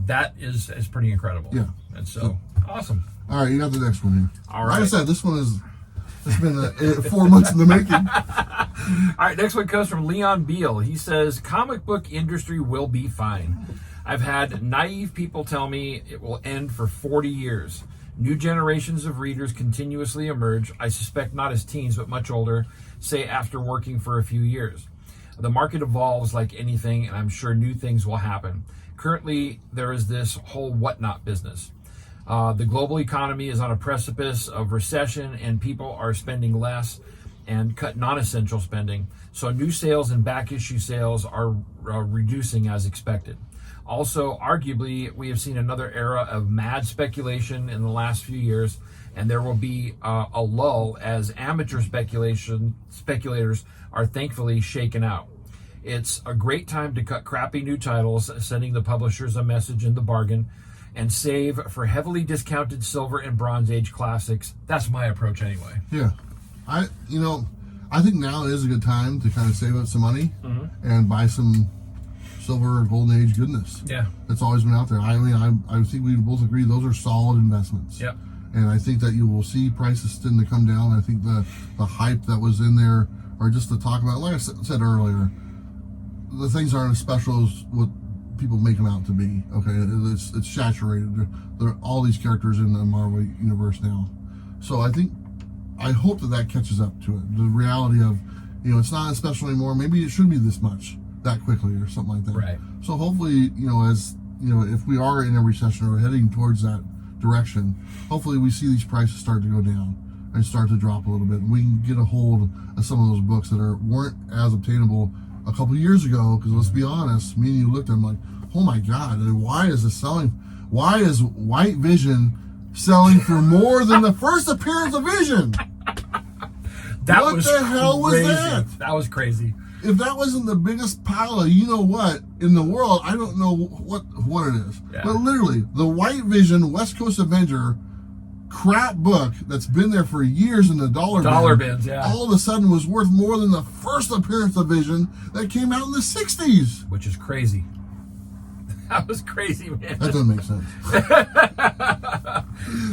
[SPEAKER 2] That is pretty incredible.
[SPEAKER 1] Yeah.
[SPEAKER 2] And so, awesome.
[SPEAKER 1] All right, you got the next one here.
[SPEAKER 2] All right.
[SPEAKER 1] Like I said, it's been 4 months in the making.
[SPEAKER 2] All right, next one comes from Leon Beal. He says, comic book industry will be fine. I've had naive people tell me it will end for 40 years. New generations of readers continuously emerge. I suspect not as teens, but much older, say after working for a few years. The market evolves like anything, and I'm sure new things will happen. Currently, there is this whole whatnot business. The global economy is on a precipice of recession, and people are spending less and cut non-essential spending. So new sales and back issue sales are reducing as expected. Also, arguably, we have seen another era of mad speculation in the last few years, and there will be a lull as amateur speculators are thankfully shaken out. It's a great time to cut crappy new titles, sending the publishers a message in the bargain, and save for heavily discounted Silver and Bronze Age classics. That's my approach anyway.
[SPEAKER 1] Yeah. I think now is a good time to kind of save up some money and buy some Silver or Golden Age goodness.
[SPEAKER 2] Yeah.
[SPEAKER 1] That's always been out there. I mean, I think we both agree those are solid investments.
[SPEAKER 2] Yep.
[SPEAKER 1] And I think that you will see prices tend to come down. I think the hype that was in there, or just to talk about, like I said earlier, the things aren't as special as what people make them out to be. Okay, it's saturated. There are all these characters in the Marvel universe now. So I hope that catches up to it. The reality of, it's not as special anymore. Maybe it shouldn't be this much that quickly or something like that.
[SPEAKER 2] Right.
[SPEAKER 1] So hopefully, if we are in a recession or heading towards that direction, hopefully we see these prices start to go down and start to drop a little bit. And we can get a hold of some of those books that weren't as obtainable a couple years ago, because let's be honest, me and you looked at them like, oh my God, why is this selling? Why is White Vision selling for more than the first appearance of Vision? What the hell was that?
[SPEAKER 2] That was crazy.
[SPEAKER 1] If that wasn't the biggest pile of what in the world, I don't know what it is.
[SPEAKER 2] Yeah.
[SPEAKER 1] But literally, the White Vision West Coast Avenger crap book that's been there for years in the dollar
[SPEAKER 2] bins, yeah,
[SPEAKER 1] all of a sudden was worth more than the first appearance of Vision that came out in the 60s.
[SPEAKER 2] Which is crazy. That was crazy, man.
[SPEAKER 1] That doesn't make sense.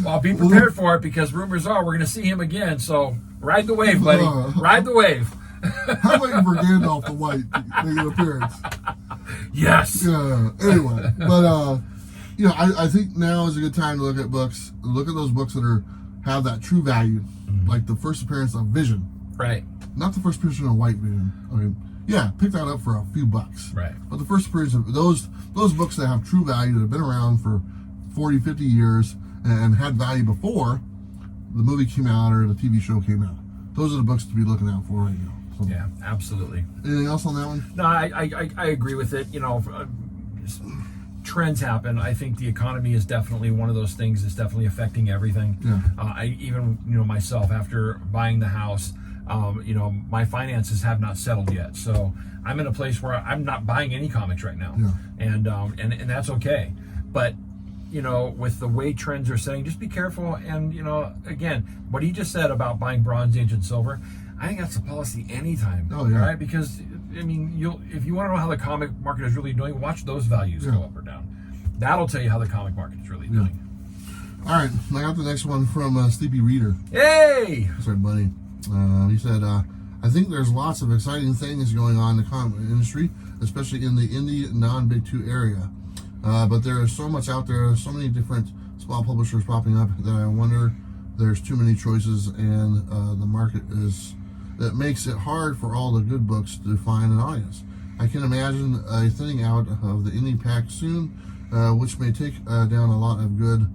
[SPEAKER 2] Well, be prepared for it, because rumors are we're going to see him again. So ride the wave, buddy. Ride the wave.
[SPEAKER 1] I'm waiting for Gandalf the White to make an appearance.
[SPEAKER 2] Yes.
[SPEAKER 1] Yeah. Anyway, but I think now is a good time to look at books. Look at those books that have that true value, like the first appearance of Vision.
[SPEAKER 2] Right.
[SPEAKER 1] Not the first appearance of White Vision. I mean, yeah, pick that up for a few bucks.
[SPEAKER 2] Right.
[SPEAKER 1] But the first appearance of those books that have true value, that have been around for 40, 50 years and had value before the movie came out or the TV show came out. Those are the books to be looking out for right now. So,
[SPEAKER 2] Yeah, absolutely.
[SPEAKER 1] anything else on that one?
[SPEAKER 2] No, I agree with it. Trends happen. I think the economy is definitely one of those things that's definitely affecting everything.
[SPEAKER 1] Yeah.
[SPEAKER 2] I even, myself, after buying the house, my finances have not settled yet. So I'm in a place where I'm not buying any comics right now.
[SPEAKER 1] Yeah.
[SPEAKER 2] And that's okay. But, with the way trends are setting, just be careful. And, again, what he just said about buying Bronze Age and Silver, I think that's a policy anytime.
[SPEAKER 1] Oh, yeah.
[SPEAKER 2] Right? Because, if you want to know how the comic market is really doing, watch those values go up or down. That'll tell you how the comic market is really doing.
[SPEAKER 1] All right, I got the next one from Sleepy Reader.
[SPEAKER 2] Hey!
[SPEAKER 1] Sorry, buddy. He said, I think there's lots of exciting things going on in the comic industry, especially in the indie, non-Big Two area. But there is so much out there, so many different small publishers popping up that I wonder there's too many choices, and the market that makes it hard for all the good books to find an audience. I can imagine a thinning out of the indie pack soon, which may take down a lot of good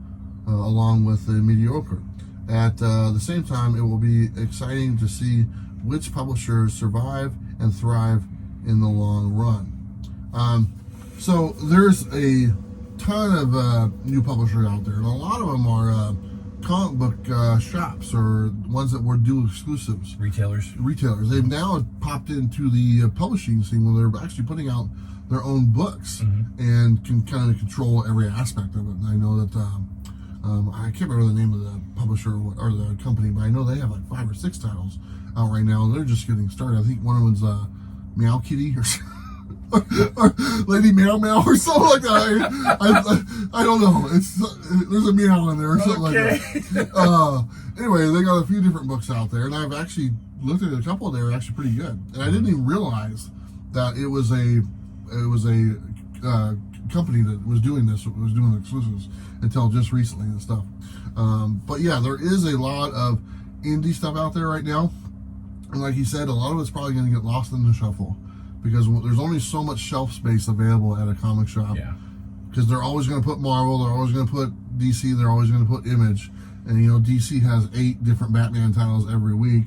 [SPEAKER 1] along with the mediocre. At the same time, it will be exciting to see which publishers survive and thrive in the long run. So there's a ton of new publishers out there, and a lot of them are comic book shops or ones that were do exclusives.
[SPEAKER 2] Retailers.
[SPEAKER 1] They've now popped into the publishing scene where they're actually putting out their own books and can kind of control every aspect of it. And I know that I can't remember the name of the publisher or the company, but I know they have like 5 or 6 titles out right now, and they're just getting started. I think one of them's Meow Kitty or Lady Meow Meow or something like that. I don't know. There's a meow in there or something like that. Anyway, they got a few different books out there, and I've actually looked at a couple. They were actually pretty good, and I didn't even realize that it was a company that was doing this, was doing exclusives until just recently and stuff. But yeah, there is a lot of indie stuff out there right now, and like he said, a lot of it's probably going to get lost in the shuffle because there's only so much shelf space available at a comic shop.
[SPEAKER 2] Yeah.
[SPEAKER 1] Because they're always going to put Marvel, they're always going to put DC, they're always going to put Image, and DC has 8 different Batman titles every week,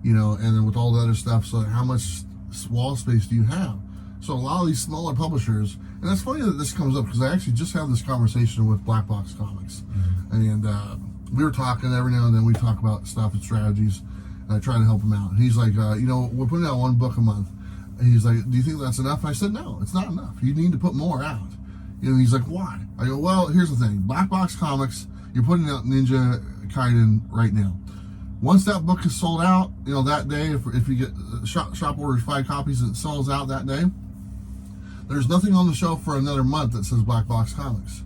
[SPEAKER 1] and then with all the other stuff, so how much wall space do you have? So a lot of these smaller publishers, and it's funny that this comes up because I actually just had this conversation with Blackbox Comics, and we were talking every now and then. We talk about stuff and strategies, and I try to help him out. And he's like, we're putting out one book a month. And he's like, do you think that's enough? I said, no, it's not enough. You need to put more out. And he's like, why? I go, well, here's the thing. Blackbox Comics, you're putting out Ninja Gaiden right now. Once that book is sold out, that day, if you get shop orders 5 copies and it sells out that day, there's nothing on the shelf for another month that says Blackbox Comics.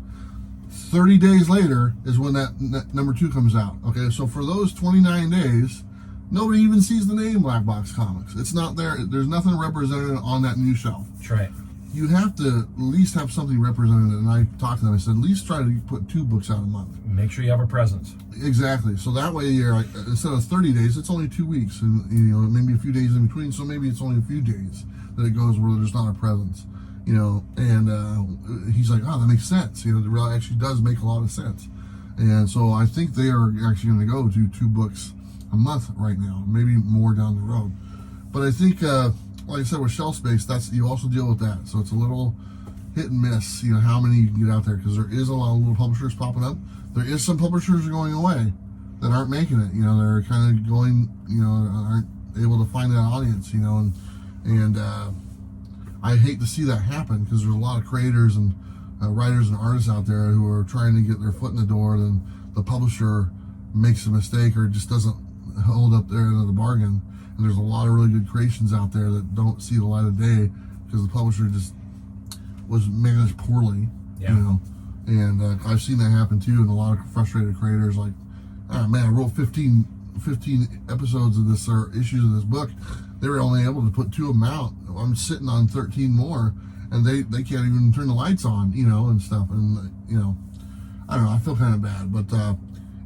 [SPEAKER 1] 30 days later is when that number 2 comes out. Okay, so for those 29 days, nobody even sees the name Blackbox Comics. It's not there. There's nothing represented on that new shelf.
[SPEAKER 2] That's right.
[SPEAKER 1] You have to at least have something represented. And I talked to them. I said, at least try to put 2 books out a month.
[SPEAKER 2] Make sure you have a presence.
[SPEAKER 1] Exactly. So that way, you're like, instead of 30 days, it's only 2 weeks, and maybe a few days in between. So maybe it's only a few days that it goes where there's not a presence. And he's like, oh, that makes sense. It really actually does make a lot of sense. And so I think they are actually going to go to 2 books a month right now, maybe more down the road. But I think, like I said, with shelf space, you also deal with that. So it's a little hit and miss, how many you can get out there, because there is a lot of little publishers popping up. There is some publishers going away that aren't making it. They're kind of going, aren't able to find that audience, and I hate to see that happen, because there's a lot of creators and writers and artists out there who are trying to get their foot in the door, and the publisher makes a mistake or just doesn't hold up their end of the bargain. And there's a lot of really good creations out there that don't see the light of day because the publisher just was managed poorly.
[SPEAKER 2] Yeah.
[SPEAKER 1] And I've seen that happen too, and a lot of frustrated creators like, oh man, I wrote 15 episodes of this or issues of this book. They were only able to put 2 of them out. I'm sitting on 13 more, and they can't even turn the lights on, and stuff. And I don't know. I feel kind of bad, but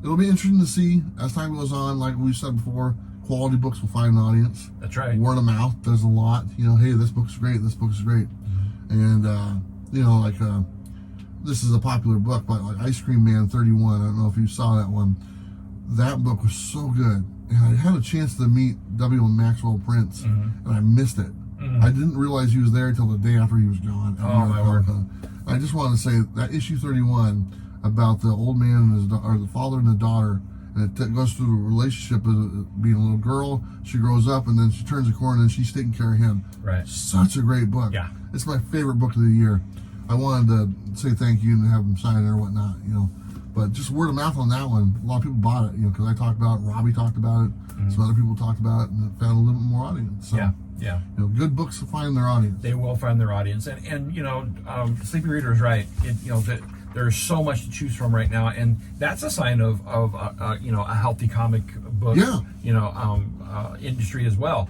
[SPEAKER 1] it'll be interesting to see as time goes on. Like we said before, quality books will find an audience.
[SPEAKER 2] That's right.
[SPEAKER 1] Word of mouth does a lot. Hey, this book's great. This book's great. And this is a popular book, but like Ice Cream Man 31. I don't know if you saw that one. That book was so good. And I had a chance to meet W. Maxwell Prince, and I missed it. I didn't realize he was there until the day after he was gone.
[SPEAKER 2] Oh, my word.
[SPEAKER 1] I just wanted to say that issue 31 about the old man and or the father and the daughter, and it goes through the relationship of being a little girl. She grows up, and then she turns a corner, and she's taking care of him.
[SPEAKER 2] Right.
[SPEAKER 1] Such a great book.
[SPEAKER 2] Yeah.
[SPEAKER 1] It's my favorite book of the year. I wanted to say thank you and have him sign it or whatnot, But just word of mouth on that one. A lot of people bought it, because I talked about it, Robbie talked about it, some other people talked about it, and it found a little bit more audience. So,
[SPEAKER 2] yeah.
[SPEAKER 1] Good books will find their audience.
[SPEAKER 2] They will find their audience, and Sleepy Reader is right. There's so much to choose from right now, and that's a sign of a healthy comic book industry as well,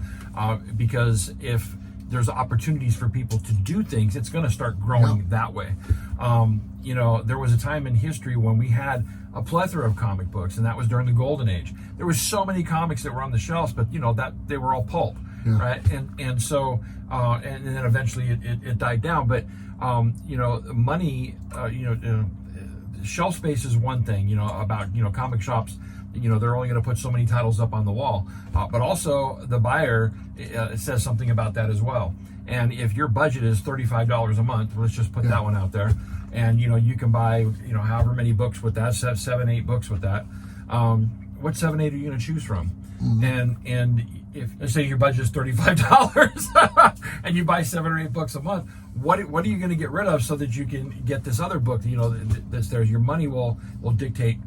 [SPEAKER 2] because if there's opportunities for people to do things, it's going to start growing that way. There was a time in history when we had a plethora of comic books, and that was during the golden age. There was so many comics that were on the shelves, but that they were all pulp, right? And so and then eventually it died down. But money, shelf space is one thing. About comic shops. They're only going to put so many titles up on the wall, but also the buyer says something about that as well. And if your budget is $35 a month, let's just put that one out there, and you can buy however many books with that, 7, 8 books with that. What 7, 8 are you going to choose from? And if let's say your budget is $35 and you buy 7 or 8 books a month, what are you going to get rid of so that you can get this other book? That's there. Your money will dictate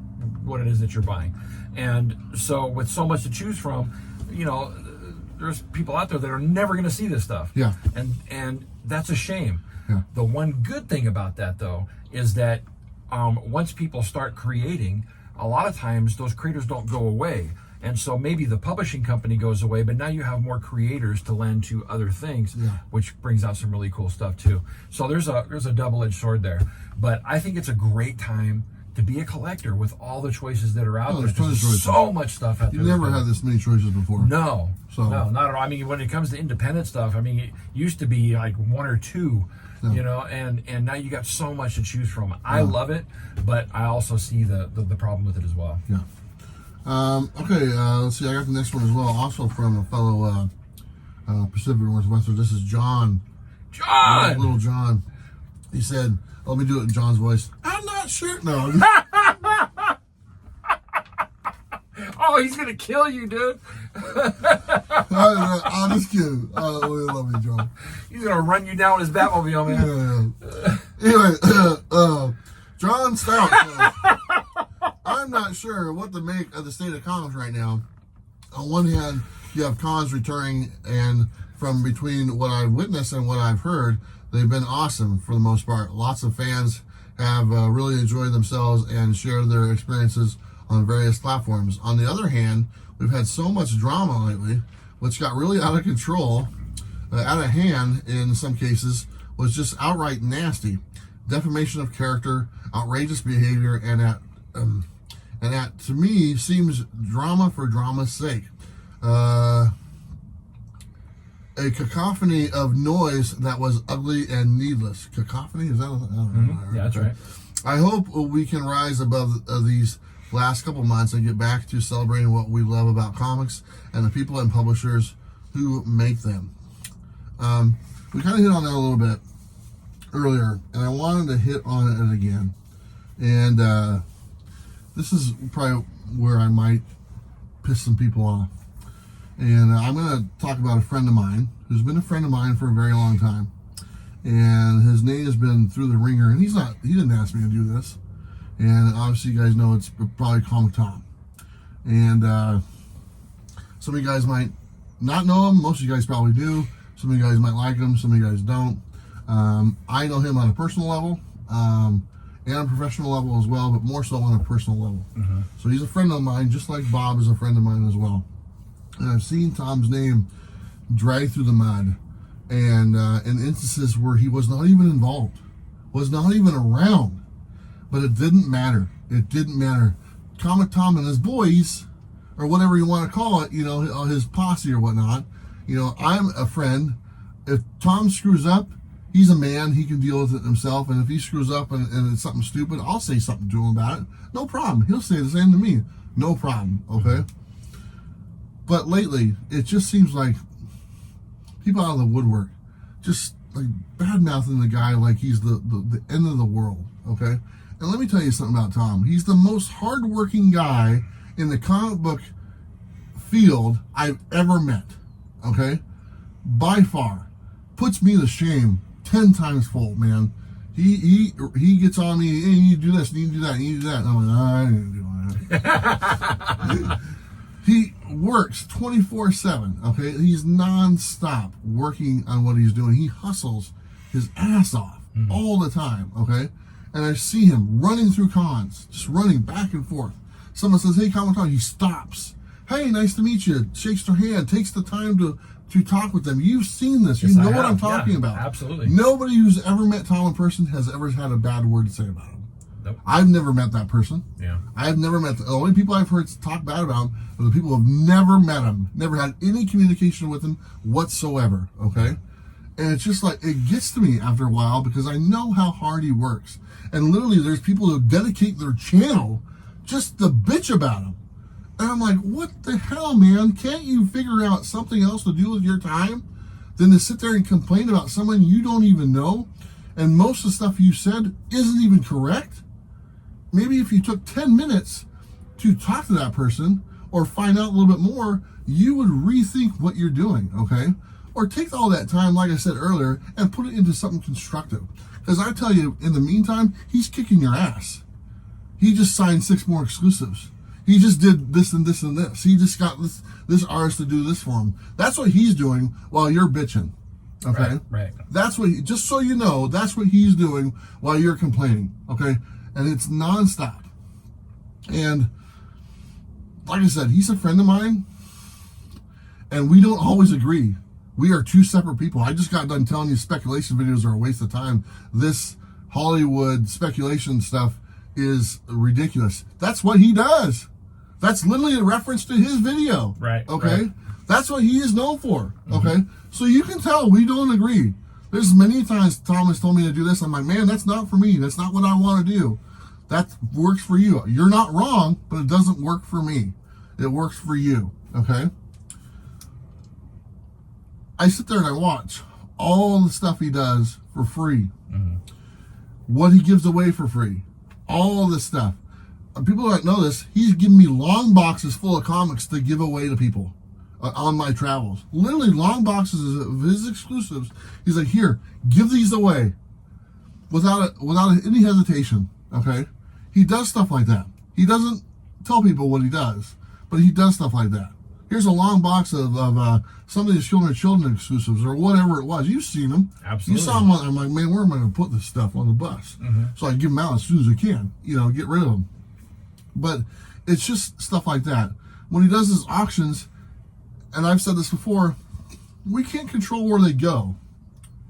[SPEAKER 2] what it is that you're buying. And so with so much to choose from, there's people out there that are never going to see this stuff.
[SPEAKER 1] Yeah.
[SPEAKER 2] And that's a shame.
[SPEAKER 1] Yeah.
[SPEAKER 2] The one good thing about that, though, is that once people start creating, a lot of times those creators don't go away. And so maybe the publishing company goes away, but now you have more creators to lend to other things, which brings out some really cool stuff too. So there's a double-edged sword there. But I think it's a great time to be a collector with all the choices that are out there. There's so much stuff out there.
[SPEAKER 1] You never had this many choices before.
[SPEAKER 2] No, not at all. I mean, when it comes to independent stuff, it used to be like 1 or 2, and now you got so much to choose from. I love it, but I also see the problem with it as well.
[SPEAKER 1] Yeah. Okay, let's see. I got the next one as well, also from a fellow Pacific Northwester. This is John
[SPEAKER 2] John!
[SPEAKER 1] Little John. He said, let me do it in John's voice. I'm not sure. No.
[SPEAKER 2] Oh, he's going to kill you, dude.
[SPEAKER 1] I'm just kidding. I really love you, John.
[SPEAKER 2] He's going to run you down with his Batmobile, man.
[SPEAKER 1] Yeah. Anyway, John Stout says, I'm not sure what to make of the state of comics right now. On one hand, you have cons returning, and from between what I've witnessed and what I've heard, they've been awesome for the most part. Lots of fans have really enjoyed themselves and shared their experiences on various platforms. On the other hand, we've had so much drama lately, which got really out of control, out of hand in some cases, was just outright nasty. Defamation of character, outrageous behavior, and that to me seems drama for drama's sake. A cacophony of noise that was ugly and needless. Cacophony? Is that? I don't know.
[SPEAKER 2] Yeah, that's right.
[SPEAKER 1] I hope we can rise above these last couple months and get back to celebrating what we love about comics and the people and publishers who make them. We kind of hit on that a little bit earlier, and I wanted to hit on it again. And this is probably where I might piss some people off. And I'm going to talk about a friend of mine who's been a friend of mine for a very long time. And his name has been through the ringer, and he didn't ask me to do this. And obviously you guys know it's probably Comic Tom. And some of you guys might not know him. Most of you guys probably do. Some of you guys might like him. Some of you guys don't. I know him on a personal level and a professional level as well, but more so on a personal level. So he's a friend of mine, just like Bob is a friend of mine as well. And I've seen Tom's name dragged through the mud, and in instances where he was not even involved, was not even around. But it didn't matter. It didn't matter. Comic Tom and his boys, or whatever you want to call it, you know, his posse or whatnot, you know, I'm a friend. If Tom screws up, he's a man. He can deal with it himself. And if he screws up and it's something stupid, I'll say something to him about it. No problem. He'll say the same to me. No problem. Okay? But lately, it just seems like people out of the woodwork just like bad-mouthing the guy like he's the end of the world. Okay? And let me tell you something about Tom. He's the most hardworking guy in the comic book field I've ever met. Okay? By far. Puts me to shame 10 times fold, man. He gets on me, hey, you do this, you do that, you do that. And I'm like, I ain't doing that. He works 24/7, okay? He's non-stop working on what he's doing. He hustles his ass off all the time, okay? And I see him running through cons, just running back and forth. Someone says, hey, Comic Con, he stops. Hey, nice to meet you. Shakes their hand, takes the time to talk with them. You've seen this.
[SPEAKER 2] Yes,
[SPEAKER 1] you know what I'm talking about.
[SPEAKER 2] Absolutely.
[SPEAKER 1] Nobody who's ever met Tom in person has ever had a bad word to say about him.
[SPEAKER 2] Nope.
[SPEAKER 1] I've never met that person.
[SPEAKER 2] Yeah.
[SPEAKER 1] I've never met the only people I've heard talk bad about him are the people who have never met him, never had any communication with him whatsoever. Okay? And it's just like, it gets to me after a while because I know how hard he works. And literally there's people who dedicate their channel just to bitch about him. And I'm like, what the hell, man? Can't you figure out something else to do with your time than to sit there and complain about someone you don't even know? And most of the stuff you said isn't even correct. Maybe if you took 10 minutes to talk to that person or find out a little bit more, you would rethink what you're doing, okay? Or take all that time, like I said earlier, and put it into something constructive. Because I tell you, in the meantime, he's kicking your ass. He just signed 6 more exclusives. He just did this and this and this. He just got this artist to do this for him. That's what he's doing while you're bitching. Okay?
[SPEAKER 2] Right.
[SPEAKER 1] That's what, just so you know, that's what he's doing while you're complaining. Okay? And it's nonstop. And like I said, he's a friend of mine. And we don't always agree. We are 2 separate people. I just got done telling you speculation videos are a waste of time. This Hollywood speculation stuff is ridiculous. That's what he does. That's literally a reference to his video.
[SPEAKER 2] Right.
[SPEAKER 1] Okay?
[SPEAKER 2] Right.
[SPEAKER 1] That's what he is known for. Okay? So you can tell we don't agree. There's many times Tom has told me to do this. I'm like, man, that's not for me. That's not what I want to do. That works for you. You're not wrong, but it doesn't work for me. It works for you. Okay? I sit there and I watch all the stuff he does for free, what he gives away for free, all this stuff. People don't know this. He's giving me long boxes full of comics to give away to people on my travels. Literally long boxes of his exclusives. He's like, here, give these away without any hesitation. Okay, he does stuff like that. He doesn't tell people what he does, but he does stuff like that. Here's a long box of some of these children exclusives or whatever it was. You've seen them.
[SPEAKER 2] Absolutely.
[SPEAKER 1] You saw them. I'm like, man, where am I going to put this stuff on the bus? So I give them out as soon as I can. Get rid of them. But it's just stuff like that. When he does his auctions, and I've said this before, we can't control where they go,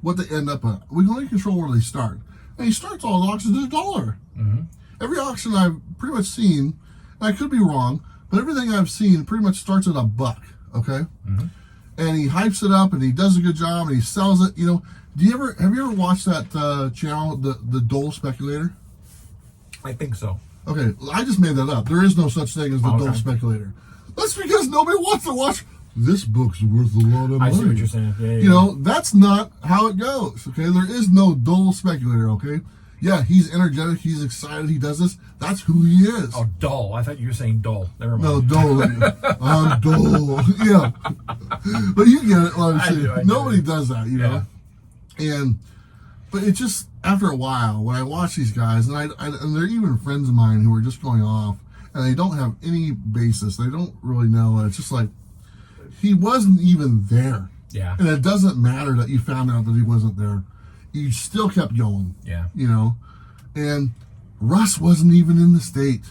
[SPEAKER 1] what they end up at. We can only control where they start. And he starts all the auctions at $1. Every auction I've pretty much seen, and I could be wrong, but everything I've seen pretty much starts at $1. Okay, and he hypes it up and he does a good job and he sells it. Have you ever watched that channel, the Dole Speculator?
[SPEAKER 2] I think so.
[SPEAKER 1] Okay, I just made that up. There is no such thing as the Dole Speculator. That's because nobody wants to watch. This book's worth a lot of money.
[SPEAKER 2] I see what you're saying. Yeah.
[SPEAKER 1] That's not how it goes. Okay, there is no Dole Speculator. Okay, yeah, he's energetic. He's excited. He does this. That's who he is.
[SPEAKER 2] Oh, dull. I thought you were saying dull. Never mind.
[SPEAKER 1] No, dull. I'm dull. Yeah, but you get it. What I'm saying.
[SPEAKER 2] I do.
[SPEAKER 1] Nobody does that. You know, but it's just after a while when I watch these guys, and and they're even friends of mine who are just going off, and they don't have any basis. They don't really know. And it's just like he wasn't even there.
[SPEAKER 2] Yeah.
[SPEAKER 1] And it doesn't matter that you found out that he wasn't there. You still kept going.
[SPEAKER 2] Yeah.
[SPEAKER 1] And Russ wasn't even in the state.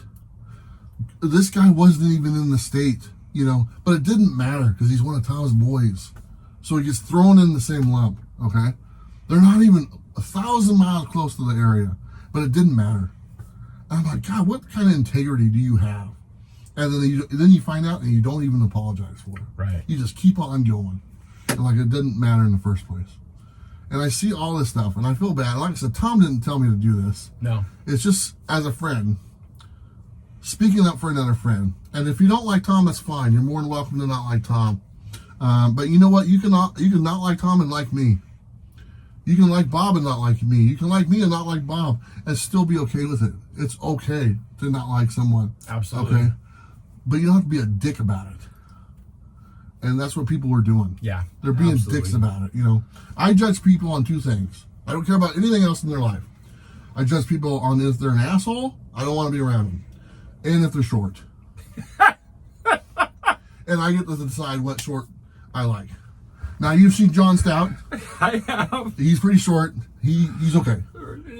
[SPEAKER 1] This guy wasn't even in the state. But it didn't matter because he's one of Tom's boys. So he gets thrown in the same lump. Okay. They're not even 1,000 miles close to the area, but it didn't matter. And I'm like, God, what kind of integrity do you have? And then you find out and you don't even apologize for it.
[SPEAKER 2] Right.
[SPEAKER 1] You just keep on going. And like it didn't matter in the first place. And I see all this stuff and I feel bad. Like I said, Tom didn't tell me to do this.
[SPEAKER 2] No.
[SPEAKER 1] It's just as a friend, speaking up for another friend. And if you don't like Tom, that's fine. You're more than welcome to not like Tom. But you know what? You can not like Tom and like me. You can like Bob and not like me. You can like me and not like Bob and still be okay with it. It's okay to not like someone.
[SPEAKER 2] Absolutely.
[SPEAKER 1] Okay? But you don't have to be a dick about it. And that's what people are doing.
[SPEAKER 2] Yeah.
[SPEAKER 1] They're being dicks about it, I judge people on two things. I don't care about anything else in their life. I judge people on if they're an asshole, I don't want to be around them. And if they're short. And I get to decide what short I like. Now, you've seen John Stout.
[SPEAKER 2] I have.
[SPEAKER 1] He's pretty short. He's okay.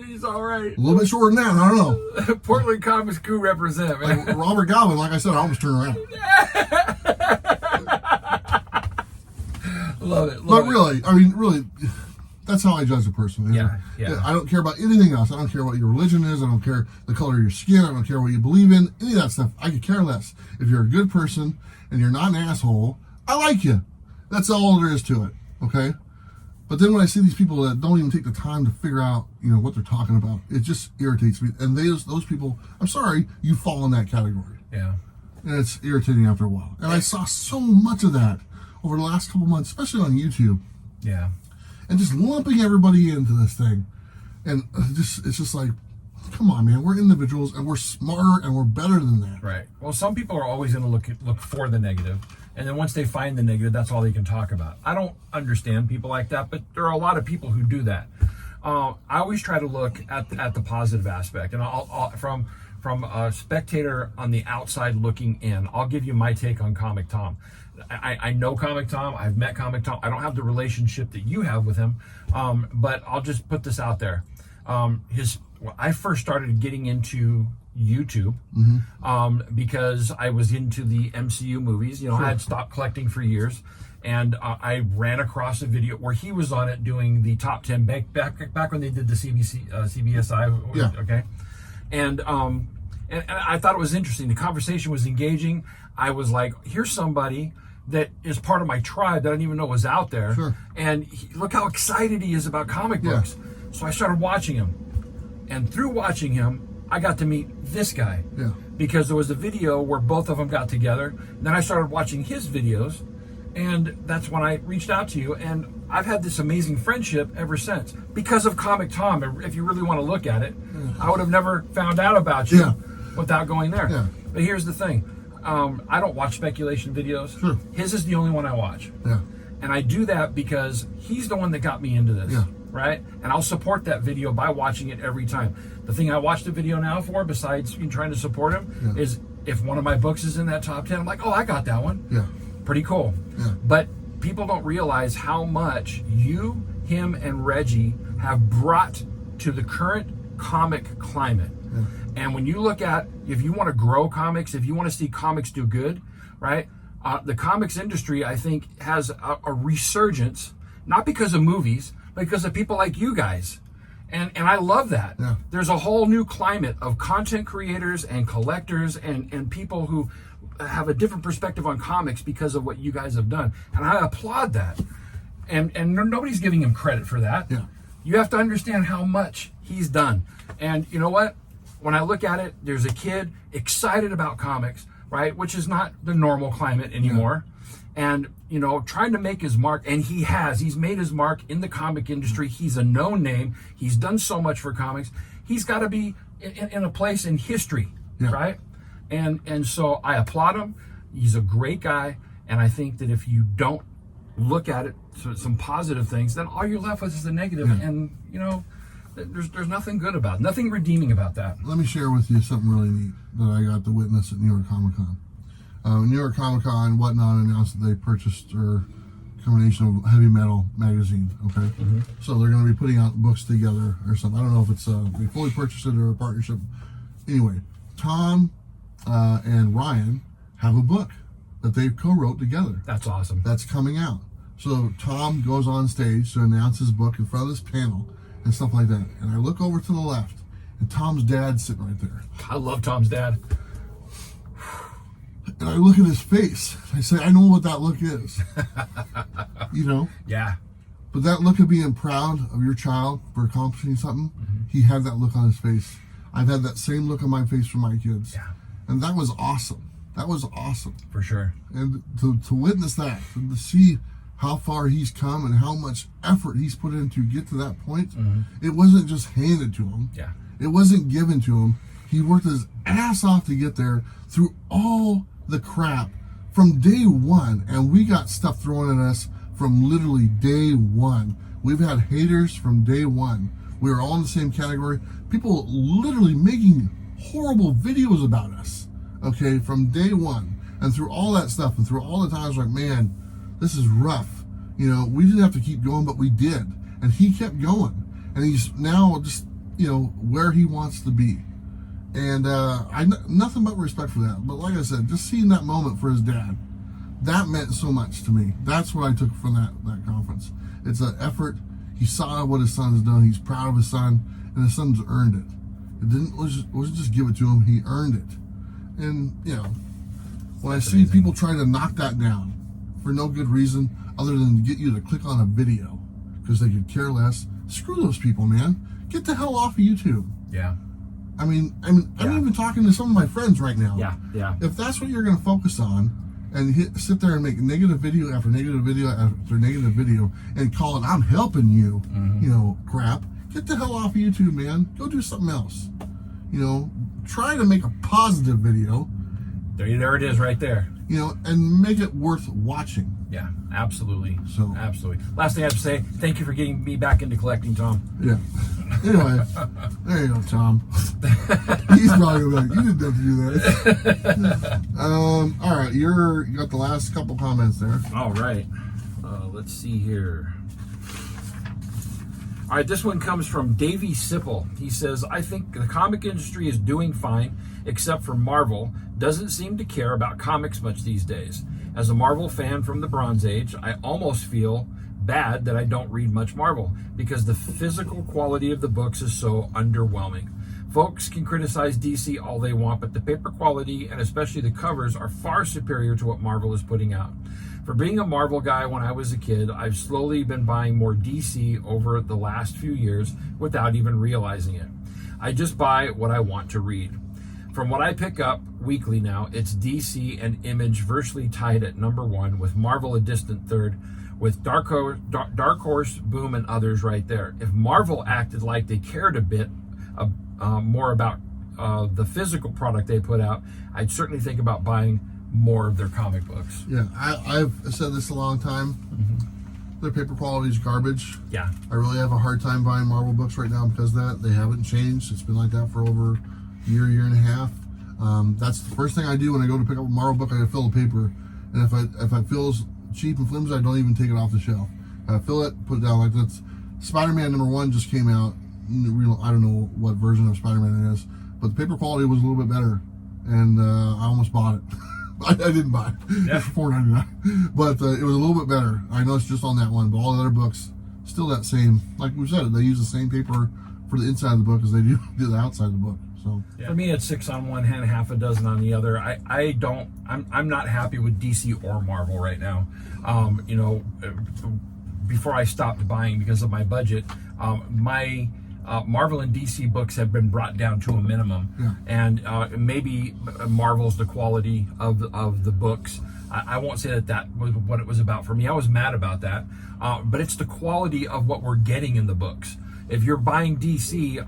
[SPEAKER 2] He's all right.
[SPEAKER 1] A little bit shorter than that, I don't know.
[SPEAKER 2] Portland Comics Crew represent, man.
[SPEAKER 1] Like Robert Galvin, like I said, I almost turned around.
[SPEAKER 2] Love it.
[SPEAKER 1] But really, that's how I judge a person.
[SPEAKER 2] Yeah.
[SPEAKER 1] I don't care about anything else. I don't care what your religion is. I don't care the color of your skin. I don't care what you believe in. Any of that stuff. I could care less. If you're a good person and you're not an asshole, I like you. That's all there is to it. Okay? But then when I see these people that don't even take the time to figure out, what they're talking about, it just irritates me. And those people, I'm sorry, you fall in that category.
[SPEAKER 2] Yeah.
[SPEAKER 1] And it's irritating after a while. And I saw so much of that over the last couple months, especially on YouTube.
[SPEAKER 2] Yeah.
[SPEAKER 1] And just lumping everybody into this thing. And it's just like, come on, man. We're individuals and we're smarter and we're better than that.
[SPEAKER 2] Right. Well, some people are always going to look for the negative. And then once they find the negative, that's all they can talk about. I don't understand people like that, but there are a lot of people who do that. I always try to look at the positive aspect. And I'll from a spectator on the outside looking in, I'll give you my take on Comic Tom. I know Comic Tom. I've met Comic Tom. I don't have the relationship that you have with him, but I'll just put this out there. I first started getting into YouTube because I was into the MCU movies. I had stopped collecting for years, and I ran across a video where he was on it doing the top 10 back when they did the CBSI.
[SPEAKER 1] Yeah.
[SPEAKER 2] Okay, and I thought it was interesting. The conversation was engaging. I was like, here's somebody that is part of my tribe that I didn't even know was out there.
[SPEAKER 1] Sure.
[SPEAKER 2] And look how excited he is about comic books. So I started watching him. And through watching him, I got to meet this guy.
[SPEAKER 1] Yeah.
[SPEAKER 2] Because there was a video where both of them got together. Then I started watching his videos. And that's when I reached out to you, and I've had this amazing friendship ever since because of Comic Tom. If you really want to look at it, I would have never found out about you without going there.
[SPEAKER 1] Yeah.
[SPEAKER 2] But here's the thing. I don't watch speculation videos.
[SPEAKER 1] Sure.
[SPEAKER 2] His is the only one I watch.
[SPEAKER 1] Yeah.
[SPEAKER 2] And I do that because he's the one that got me into this.
[SPEAKER 1] Yeah.
[SPEAKER 2] Right? And I'll support that video by watching it every time. The thing I watch the video now for, besides trying to support him, is if one of my books is in that top 10, I'm like, oh, I got that one.
[SPEAKER 1] Yeah.
[SPEAKER 2] Pretty cool.
[SPEAKER 1] Yeah.
[SPEAKER 2] But people don't realize how much you, him, and Reggie have brought to the current comic climate.
[SPEAKER 1] Yeah.
[SPEAKER 2] And when you look at, if you want to grow comics, if you want to see comics do good, right? The comics industry, I think, has a resurgence, not because of movies, but because of people like you guys. And I love that.
[SPEAKER 1] Yeah.
[SPEAKER 2] There's a whole new climate of content creators and collectors and people who have a different perspective on comics because of what you guys have done. And I applaud that. And nobody's giving him credit for that.
[SPEAKER 1] Yeah.
[SPEAKER 2] You have to understand how much he's done. And you know what? When I look at it, there's a kid excited about comics, right? Which is not the normal climate anymore. And, trying to make his mark, and he's made his mark in the comic industry. He's a known name. He's done so much for comics. He's got to be in a place in history, right? And so I applaud him. He's a great guy. And I think that if you don't look at it, some positive things, then all you're left with is the negative.
[SPEAKER 1] Yeah.
[SPEAKER 2] And, there's nothing good about it, nothing redeeming about that.
[SPEAKER 1] Let me share with you something really neat that I got to witness at New York Comic Con. New York Comic Con Whatnot announced that they purchased a combination of Heavy Metal magazine. Okay, so they're going to be putting out books together or something. I don't know if it's they fully purchased it or a partnership. Anyway, Tom and Ryan have a book that they co-wrote together.
[SPEAKER 2] That's awesome.
[SPEAKER 1] That's coming out. So Tom goes on stage to announce his book in front of this panel and stuff like that. And I look over to the left, and Tom's dad's sitting right there.
[SPEAKER 2] I love Tom's dad.
[SPEAKER 1] And I look at his face. I say, I know what that look is.
[SPEAKER 2] Yeah.
[SPEAKER 1] But that look of being proud of your child for accomplishing something, he had that look on his face. I've had that same look on my face for my kids.
[SPEAKER 2] Yeah.
[SPEAKER 1] And that was awesome. That was awesome.
[SPEAKER 2] For sure.
[SPEAKER 1] And to witness that, and to see how far he's come and how much effort he's put in to get to that point, it wasn't just handed to him.
[SPEAKER 2] Yeah.
[SPEAKER 1] It wasn't given to him. He worked his ass off to get there through all the crap from day one, and we got stuff thrown at us from literally day one. We've had haters from day one. We were all in the same category. People literally making horrible videos about us, okay, from day one. And through all that stuff and through all the times like, man, this is rough. We didn't have to keep going, but we did. And he kept going. And he's now just, where he wants to be. And nothing but respect for that. But like I said, just seeing that moment for his dad, that meant so much to me. That's what I took from that conference. It's an effort. He saw what his son's done. He's proud of his son, and his son's earned it. It wasn't just give it to him. He earned it. And when I see people trying to knock that down for no good reason other than to get you to click on a video because they could care less, screw those people, man. Get the hell off of YouTube.
[SPEAKER 2] Yeah.
[SPEAKER 1] I'm even talking to some of my friends right now.
[SPEAKER 2] Yeah.
[SPEAKER 1] If that's what you're going to focus on and sit there and make negative video after negative video after negative video and call it, I'm helping you, crap, get the hell off of YouTube, man. Go do something else. Try to make a positive video.
[SPEAKER 2] There it is right there.
[SPEAKER 1] And make it worth watching.
[SPEAKER 2] Yeah, absolutely.
[SPEAKER 1] So
[SPEAKER 2] absolutely. Last thing I have to say, thank you for getting me back into collecting, Tom.
[SPEAKER 1] Yeah. Anyway, there you go, Tom. He's probably like, you didn't have to do that. All right, you got the last couple comments there.
[SPEAKER 2] All right. Let's see here. All right, this one comes from Davey Sipple. He says, I think the comic industry is doing fine, except for Marvel. Doesn't seem to care about comics much these days. As a Marvel fan from the Bronze Age, I almost feel bad that I don't read much Marvel because the physical quality of the books is so underwhelming. Folks can criticize DC all they want, but the paper quality and especially the covers are far superior to what Marvel is putting out. For being a Marvel guy when I was a kid, I've slowly been buying more DC over the last few years without even realizing it. I just buy what I want to read. From what I pick up weekly now, it's DC and Image virtually tied at number 1, with Marvel a distant third, with Dark Horse, Boom, and others right there. If Marvel acted like they cared a bit more about the physical product they put out, I'd certainly think about buying more of their comic books.
[SPEAKER 1] Yeah, I've said this a long time. Their paper quality is garbage.
[SPEAKER 2] Yeah.
[SPEAKER 1] I really have a hard time buying Marvel books right now because of that. They haven't changed. It's been like that for over a year and a half. That's the first thing I do when I go to pick up a Marvel book. I fill the paper, and if it feels cheap and flimsy, I don't even take it off the shelf. I fill it, put it down. Like that's Spider-Man #1 just came out. I don't know what version of Spider-Man it is, but the paper quality was a little bit better, and I almost bought it. I didn't buy it.
[SPEAKER 2] Yeah.
[SPEAKER 1] For $4.99, but it was a little bit better. I know it's just on that one, but all the other books still that same. Like we said, they use the same paper for the inside of the book as they do the outside of the book. So
[SPEAKER 2] for me, it's 6 on one hand, half a dozen on the other. I'm not happy with DC or Marvel right now. Before I stopped buying because of my budget, my Marvel and DC books have been brought down to a minimum, and maybe Marvel's the quality of the books. I won't say that was what it was about for me. I was mad about that, but it's the quality of what we're getting in the books. If you're buying DC,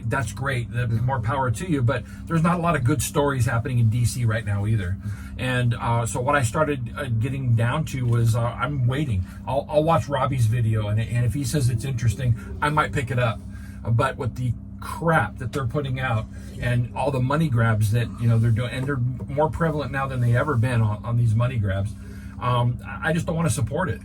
[SPEAKER 2] that's great. More power to you. But there's not a lot of good stories happening in DC right now either. And so what I started getting down to was I'm waiting. I'll watch Robbie's video, and if he says it's interesting, I might pick it up. But with the crap that they're putting out and all the money grabs that they're doing, and they're more prevalent now than they ever been on these money grabs, I just don't want to support it.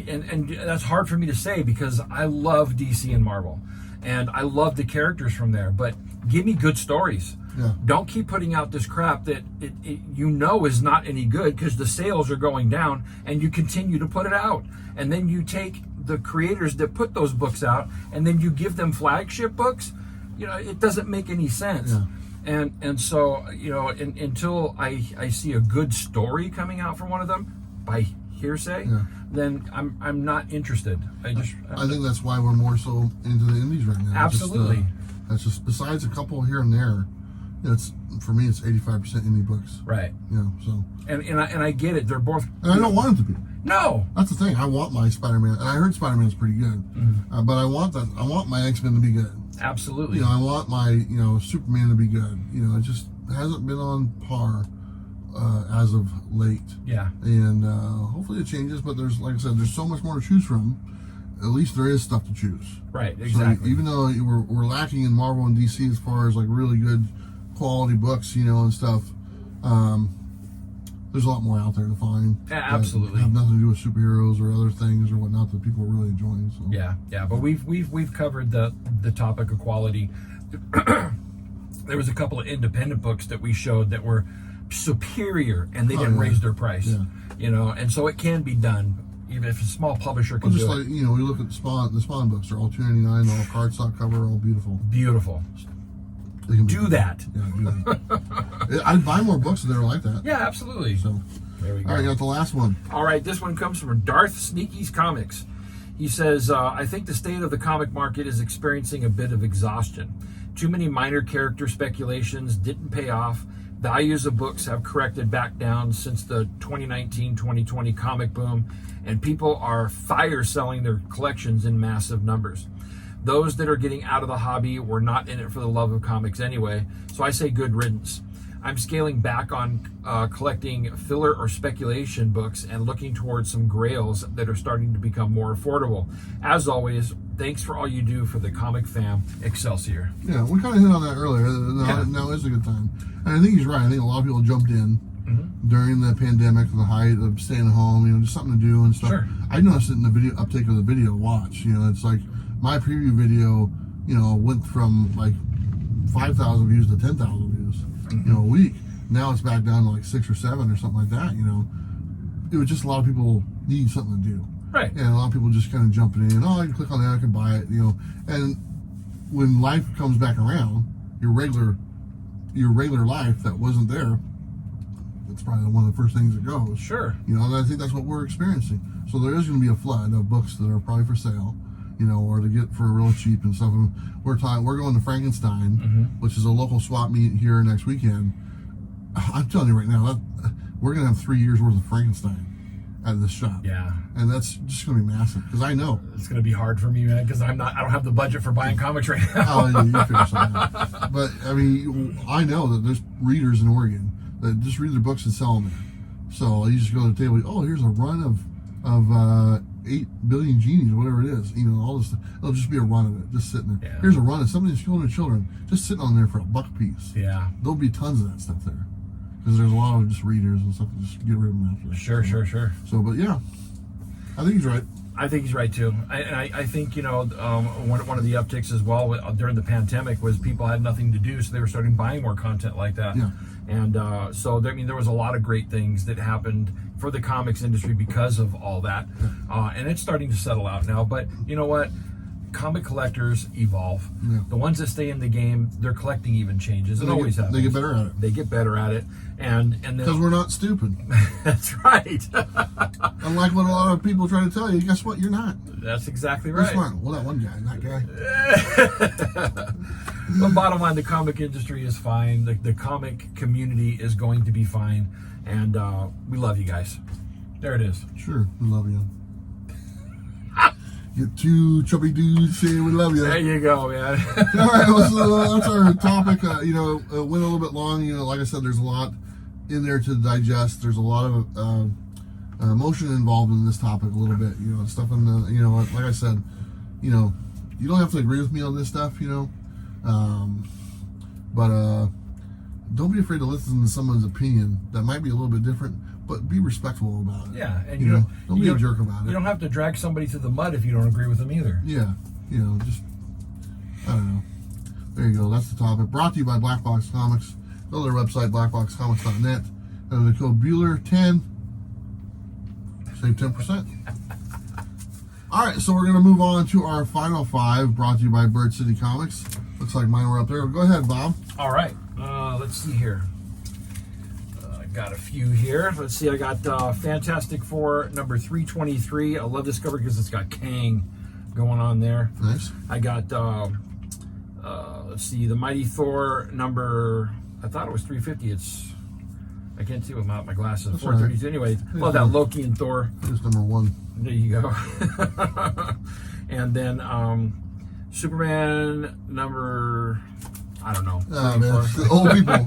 [SPEAKER 2] And that's hard for me to say because I love DC and Marvel, and I love the characters from there. But give me good stories. Don't keep putting out this crap that is not any good because the sales are going down, and you continue to put it out, and then you take the creators that put those books out and then you give them flagship books. It doesn't make any sense. And so until I see a good story coming out from one of them by hearsay, then I'm not interested. I
[SPEAKER 1] think that's why we're more so into the indies right now.
[SPEAKER 2] Absolutely.
[SPEAKER 1] That's just besides a couple here and there. It's for me. It's 85% indie books.
[SPEAKER 2] Right.
[SPEAKER 1] So.
[SPEAKER 2] And I get it. They're both.
[SPEAKER 1] And I don't want them to be.
[SPEAKER 2] No.
[SPEAKER 1] That's the thing. I want my Spider-Man, and I heard Spider-Man's pretty good. But I want that. I want my X-Men to be good.
[SPEAKER 2] Absolutely.
[SPEAKER 1] I want my Superman to be good. It just hasn't been on par as of late.
[SPEAKER 2] Yeah.
[SPEAKER 1] And hopefully it changes. But there's, like I said, there's so much more to choose from. At least there is stuff to choose.
[SPEAKER 2] Right. Exactly.
[SPEAKER 1] So even though we're lacking in Marvel and DC as far as like really good quality books, and stuff, there's a lot more out there to find.
[SPEAKER 2] Yeah, absolutely.
[SPEAKER 1] Have nothing to do with superheroes or other things or whatnot that people are really enjoying. So.
[SPEAKER 2] Yeah. But we've covered the topic of quality. There was a couple of independent books that we showed that were superior, and they didn't raise their price. And so it can be done. Even if a small publisher can do it.
[SPEAKER 1] We look at the Spawn books. They're all $2.99, all cardstock cover, all beautiful.
[SPEAKER 2] Beautiful. Do that.
[SPEAKER 1] Yeah, do that. I'd buy more books if they were like that.
[SPEAKER 2] Yeah, absolutely.
[SPEAKER 1] So,
[SPEAKER 2] there we go.
[SPEAKER 1] All right, got the last one.
[SPEAKER 2] All right, this one comes from Darth Sneaky's Comics. He says, I think the state of the comic market is experiencing a bit of exhaustion. Too many minor character speculations didn't pay off. Values of books have corrected back down since the 2019-2020 comic boom, and people are fire selling their collections in massive numbers. Those that are getting out of the hobby were not in it for the love of comics anyway, so I say good riddance. I'm scaling back on collecting filler or speculation books and looking towards some grails that are starting to become more affordable. As always, thanks for all you do for the comic fam. Excelsior.
[SPEAKER 1] Yeah, we kind of hit on that earlier. Now is a good time. And I think he's right. I think a lot of people jumped in during the pandemic, the height of staying home, just something to do and stuff. Sure. I noticed it in the video uptake of the video watch. It's like my preview video, went from like 5,000 views to 10,000 views, a week. Now it's back down to like 6 or 7 or something like that. It was just a lot of people need something to do.
[SPEAKER 2] Right.
[SPEAKER 1] And a lot of people just kind of jumping in. I can click on that, I can buy it. And when life comes back around, your regular life that wasn't there, it's probably one of the first things that goes.
[SPEAKER 2] Sure.
[SPEAKER 1] And I think that's what we're experiencing. So there is going to be a flood of books that are probably for sale. you know, or to get for real cheap and stuff. And we're going to Frankenstein, which is a local swap meet here next weekend. I'm telling you right now, that we're gonna have 3 years worth of Frankenstein at this shop.
[SPEAKER 2] Yeah,
[SPEAKER 1] and that's just gonna be massive because I know
[SPEAKER 2] it's gonna be hard for me, man, because I don't have the budget for buying comics right now.
[SPEAKER 1] Oh, yeah, you figure something out. But I mean, I know that there's readers in Oregon that just read their books and sell them there. So you just go to the table. Oh, here's a run of 8 billion genies, whatever it is. You know, all this. It'll just be a run of it, just sitting there.
[SPEAKER 2] Yeah.
[SPEAKER 1] Here's a run of somebody's children, just sitting on there for $1 a piece.
[SPEAKER 2] Yeah,
[SPEAKER 1] There'll be tons of that stuff there because there's a lot of just readers and stuff. Just get rid of them after.
[SPEAKER 2] Sure.
[SPEAKER 1] So, but yeah, I think he's right.
[SPEAKER 2] I think he's right too. I think, you know, one of the upticks as well during the pandemic was people had nothing to do, so they were starting buying more content like that.
[SPEAKER 1] Yeah.
[SPEAKER 2] And so there was a lot of great things that happened for the comics industry because of all that, and it's starting to settle out now. But you know what? Comic collectors evolve.
[SPEAKER 1] Yeah.
[SPEAKER 2] The ones that stay in the game, their collecting even changes. It always happens.
[SPEAKER 1] They get better at it.
[SPEAKER 2] They get better at it, and
[SPEAKER 1] Because we're not stupid.
[SPEAKER 2] that's right.
[SPEAKER 1] Unlike what a lot of people try to tell you, guess what? You're not.
[SPEAKER 2] That's exactly
[SPEAKER 1] We're
[SPEAKER 2] right.
[SPEAKER 1] smart. Well, that one guy, that guy.
[SPEAKER 2] But bottom line, the comic industry is fine. The comic community is going to be fine, and we love you guys. There it is.
[SPEAKER 1] Sure, we love you. Get two chubby dudes saying we love you.
[SPEAKER 2] There you go, man.
[SPEAKER 1] All right, that's our topic. You know, it went a little bit long. You know, like I said, there's a lot in there to digest. There's a lot of emotion involved in this topic a little bit. You know, stuff in the, you know, like I said, you know, you don't have to agree with me on this stuff, you know, but don't be afraid to listen to someone's opinion that might be a little bit different, but be respectful about it.
[SPEAKER 2] Yeah, and
[SPEAKER 1] you know, don't be a jerk about it.
[SPEAKER 2] You don't have to drag somebody through the mud if you don't agree with them either.
[SPEAKER 1] Yeah, you know, just, I don't know. There you go. That's the topic. Brought to you by Blackbox Comics. Go to their website, blackboxcomics.net. And the code Bueller10. Save 10%. All right, so we're going to move on to our final 5, brought to you by Bird City Comics. Looks like mine were up there. Go ahead, Bob.
[SPEAKER 2] All right, let's see here. I got a few here. Let's see, I got Fantastic Four number 323. I love this cover because it's got Kang going on there.
[SPEAKER 1] Nice.
[SPEAKER 2] I got, let's see, the Mighty Thor number, I thought it was 350. I can't see without my glasses.
[SPEAKER 1] That's
[SPEAKER 2] 432.
[SPEAKER 1] right.
[SPEAKER 2] Anyway, love that Loki and Thor.
[SPEAKER 1] Here's number 1.
[SPEAKER 2] There you go. And then Superman number, I don't know.
[SPEAKER 1] Ah, man. Old people.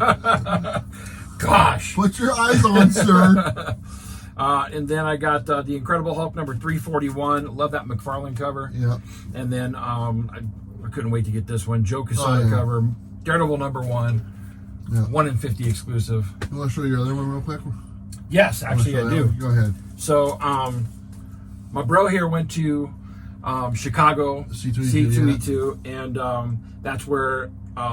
[SPEAKER 2] Gosh.
[SPEAKER 1] Put your eyes on, sir.
[SPEAKER 2] And then I got the Incredible Hulk number 341. Love that McFarlane cover.
[SPEAKER 1] Yeah.
[SPEAKER 2] And then I couldn't wait to get this one. Joe Quesada cover. Daredevil number 1.
[SPEAKER 1] Yeah.
[SPEAKER 2] 1 in 50 exclusive.
[SPEAKER 1] You want to show your other one real quick?
[SPEAKER 2] Yes, actually I do.
[SPEAKER 1] Go ahead.
[SPEAKER 2] So, my bro here went to Chicago, C2E2, and that's where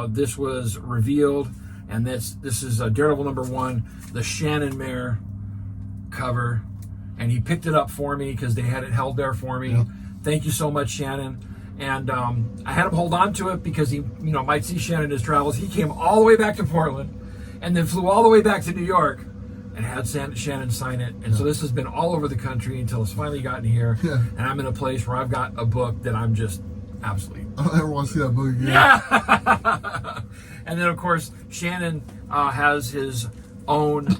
[SPEAKER 2] this was revealed. And this is Daredevil number 1, the Shannon Mare cover, and he picked it up for me because they had it held there for me.
[SPEAKER 1] Yep.
[SPEAKER 2] Thank you so much, Shannon. And I had him hold on to it because he, might see Shannon in his travels. He came all the way back to Portland, and then flew all the way back to New York, and had Shannon sign it. And so this has been all over the country until it's finally gotten here.
[SPEAKER 1] Yeah.
[SPEAKER 2] And I'm in a place where I've got a book that I'm just absolutely.
[SPEAKER 1] I don't ever want to see that book again.
[SPEAKER 2] Yeah. And then, of course, Shannon has his own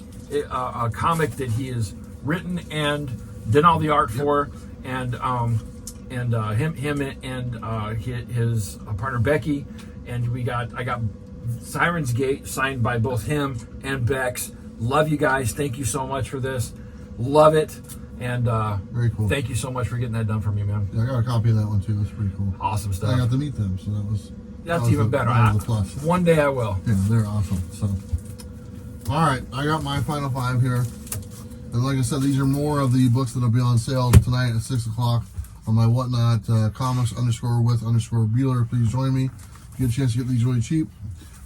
[SPEAKER 2] comic that he has written and done all the art for, and him and his partner Becky, and I got Siren's Gate signed by both him and Bex. Love you guys. Thank you so much for this. Love it. And
[SPEAKER 1] very cool.
[SPEAKER 2] Thank you so much for getting that done for me, man.
[SPEAKER 1] Yeah, I got a copy of that one too. That's pretty cool.
[SPEAKER 2] Awesome stuff.
[SPEAKER 1] I got to meet them, so
[SPEAKER 2] that's even better.
[SPEAKER 1] That was a plus.
[SPEAKER 2] One day I will.
[SPEAKER 1] Yeah, they're awesome. So, all right, I got my final 5 here, and like I said, these are more of the books that'll be on sale tonight at 6 o'clock on my whatnot comics _with Bueller. Please join me. Get a chance to get these really cheap.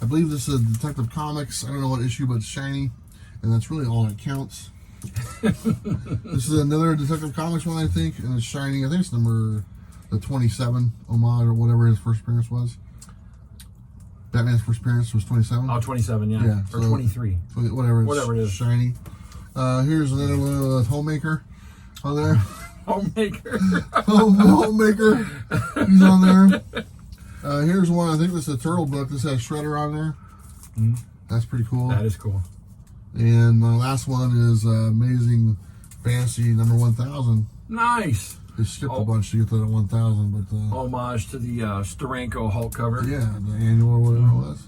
[SPEAKER 1] I believe this is a Detective Comics. I don't know what issue, but it's shiny, and that's really all that counts. This is another Detective Comics one, I think, and it's shiny. I think it's number the 27 Omad or whatever his first appearance was. Batman's first appearance was 27.
[SPEAKER 2] Oh, 27, yeah.
[SPEAKER 1] Yeah,
[SPEAKER 2] Or
[SPEAKER 1] so
[SPEAKER 2] 23.
[SPEAKER 1] Whatever it is.
[SPEAKER 2] Whatever it is.
[SPEAKER 1] Shiny. Here's another one with Homemaker on there.
[SPEAKER 2] Homemaker.
[SPEAKER 1] Homemaker. He's on there. Here's one. I think this is a turtle book. This has Shredder on there.
[SPEAKER 2] Mm.
[SPEAKER 1] That's pretty cool.
[SPEAKER 2] That is cool.
[SPEAKER 1] And the last one is Amazing Fantasy number 1000.
[SPEAKER 2] Nice.
[SPEAKER 1] They skipped a bunch to get to the 1000, but
[SPEAKER 2] homage to the Steranko Hulk cover.
[SPEAKER 1] Yeah, the annual or whatever it was.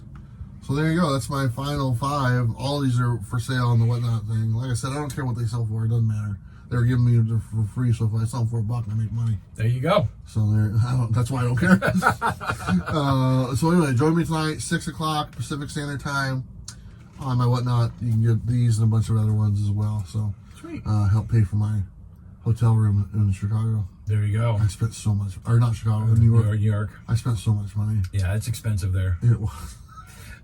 [SPEAKER 1] So there you go. That's my final 5. All these are for sale on the whatnot thing. Like I said, I don't care what they sell for. It doesn't matter. They're giving me it for free, so if I sell them for $1, I make money.
[SPEAKER 2] There you go.
[SPEAKER 1] So that's why I don't care. So anyway, join me tonight, 6 o'clock Pacific Standard Time on my whatnot. You can get these and a bunch of other ones as well. So
[SPEAKER 2] Sweet.
[SPEAKER 1] Help pay for my hotel room in Chicago.
[SPEAKER 2] There you go.
[SPEAKER 1] I spent so much, or not Chicago, New York.
[SPEAKER 2] New York.
[SPEAKER 1] I spent so much money.
[SPEAKER 2] Yeah, it's expensive there.
[SPEAKER 1] It was.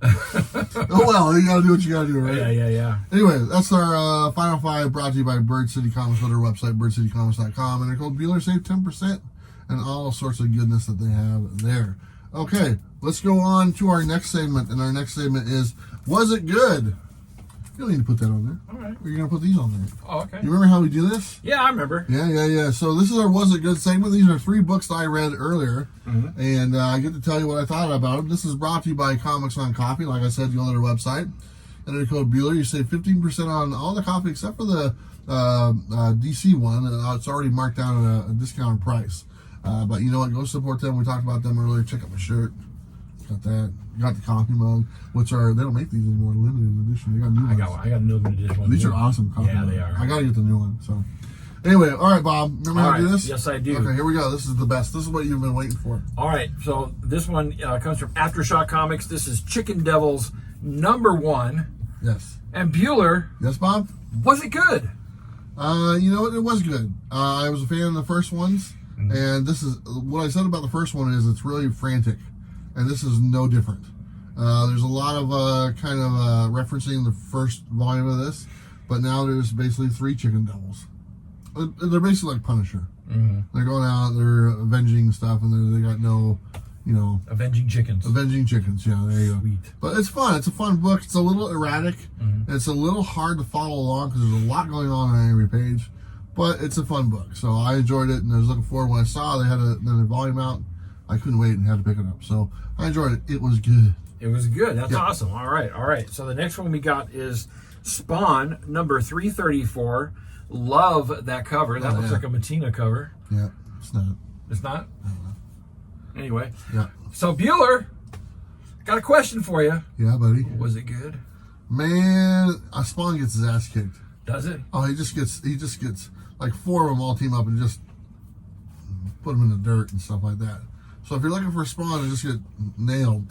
[SPEAKER 1] Oh well, you gotta do what you gotta do, right?
[SPEAKER 2] Yeah.
[SPEAKER 1] Anyway, that's our final 5 brought to you by Bird City Comics on their website, birdcitycomics.com, and they're called Bueller Save 10% and all sorts of goodness that they have there. Okay, let's go on to our next segment, and our next segment is Was It Good? You don't need to put that on there.
[SPEAKER 2] All right.
[SPEAKER 1] Or you're gonna put these on there.
[SPEAKER 2] Oh, okay.
[SPEAKER 1] You remember how we do this?
[SPEAKER 2] Yeah, I remember.
[SPEAKER 1] Yeah. So this is our Was It Good segment. These are 3 books that I read earlier,
[SPEAKER 2] Mm-hmm.
[SPEAKER 1] and I get to tell you what I thought about them. This is brought to you by Comics on Coffee. Like I said, you go to their website, enter the code Bueller. You save 15% on all the coffee except for the DC one. It's already marked down at a discounted price. But you know what? Go support them. We talked about them earlier. Check out my shirt. Got that. Got the coffee mug, which they don't make these anymore. Limited edition. They got new ones.
[SPEAKER 2] I got a new edition one.
[SPEAKER 1] These are awesome coffee
[SPEAKER 2] Yeah,
[SPEAKER 1] mugs.
[SPEAKER 2] they are.
[SPEAKER 1] I gotta get the new one. So anyway, all right, Bob. Remember how to do this?
[SPEAKER 2] Yes, I do.
[SPEAKER 1] Okay, here we go. This is the best. This is what you've been waiting for.
[SPEAKER 2] All right, so this one comes from Aftershock Comics. This is Chicken Devils #1.
[SPEAKER 1] Yes.
[SPEAKER 2] And Bueller,
[SPEAKER 1] Yes, Bob?
[SPEAKER 2] was it good?
[SPEAKER 1] You know what? It was good. I was a fan of the first ones.
[SPEAKER 2] Mm-hmm.
[SPEAKER 1] And this is what I said about the first one is it's really frantic. And this is no different. There's a lot of referencing the first volume of this. But now there's basically 3 chicken devils. They're basically like Punisher.
[SPEAKER 2] Mm-hmm.
[SPEAKER 1] They're going out, they're avenging stuff, and they got no,
[SPEAKER 2] Avenging Chickens.
[SPEAKER 1] Avenging chickens, yeah, there you go.
[SPEAKER 2] Sweet.
[SPEAKER 1] But it's fun. It's a fun book. It's a little erratic.
[SPEAKER 2] Mm-hmm.
[SPEAKER 1] It's a little hard to follow along because there's a lot going on every page. But it's a fun book. So I enjoyed it, and I was looking forward when I saw they had another volume out. I couldn't wait and had to pick it up. So I enjoyed it. It was good.
[SPEAKER 2] It was good. That's
[SPEAKER 1] Yeah.
[SPEAKER 2] awesome. All right. So the next one we got is Spawn #334. Love that cover. That looks like a Matina cover.
[SPEAKER 1] Yeah, it's not.
[SPEAKER 2] It's not?
[SPEAKER 1] I don't know.
[SPEAKER 2] Anyway.
[SPEAKER 1] Yeah.
[SPEAKER 2] So Bueller, got a question for you.
[SPEAKER 1] Yeah, buddy.
[SPEAKER 2] Was it good?
[SPEAKER 1] Man, Spawn gets his ass kicked.
[SPEAKER 2] Does it?
[SPEAKER 1] Oh, he just gets like 4 of them all team up and just put them in the dirt and stuff like that. So if you're looking for Spawn to just get nailed,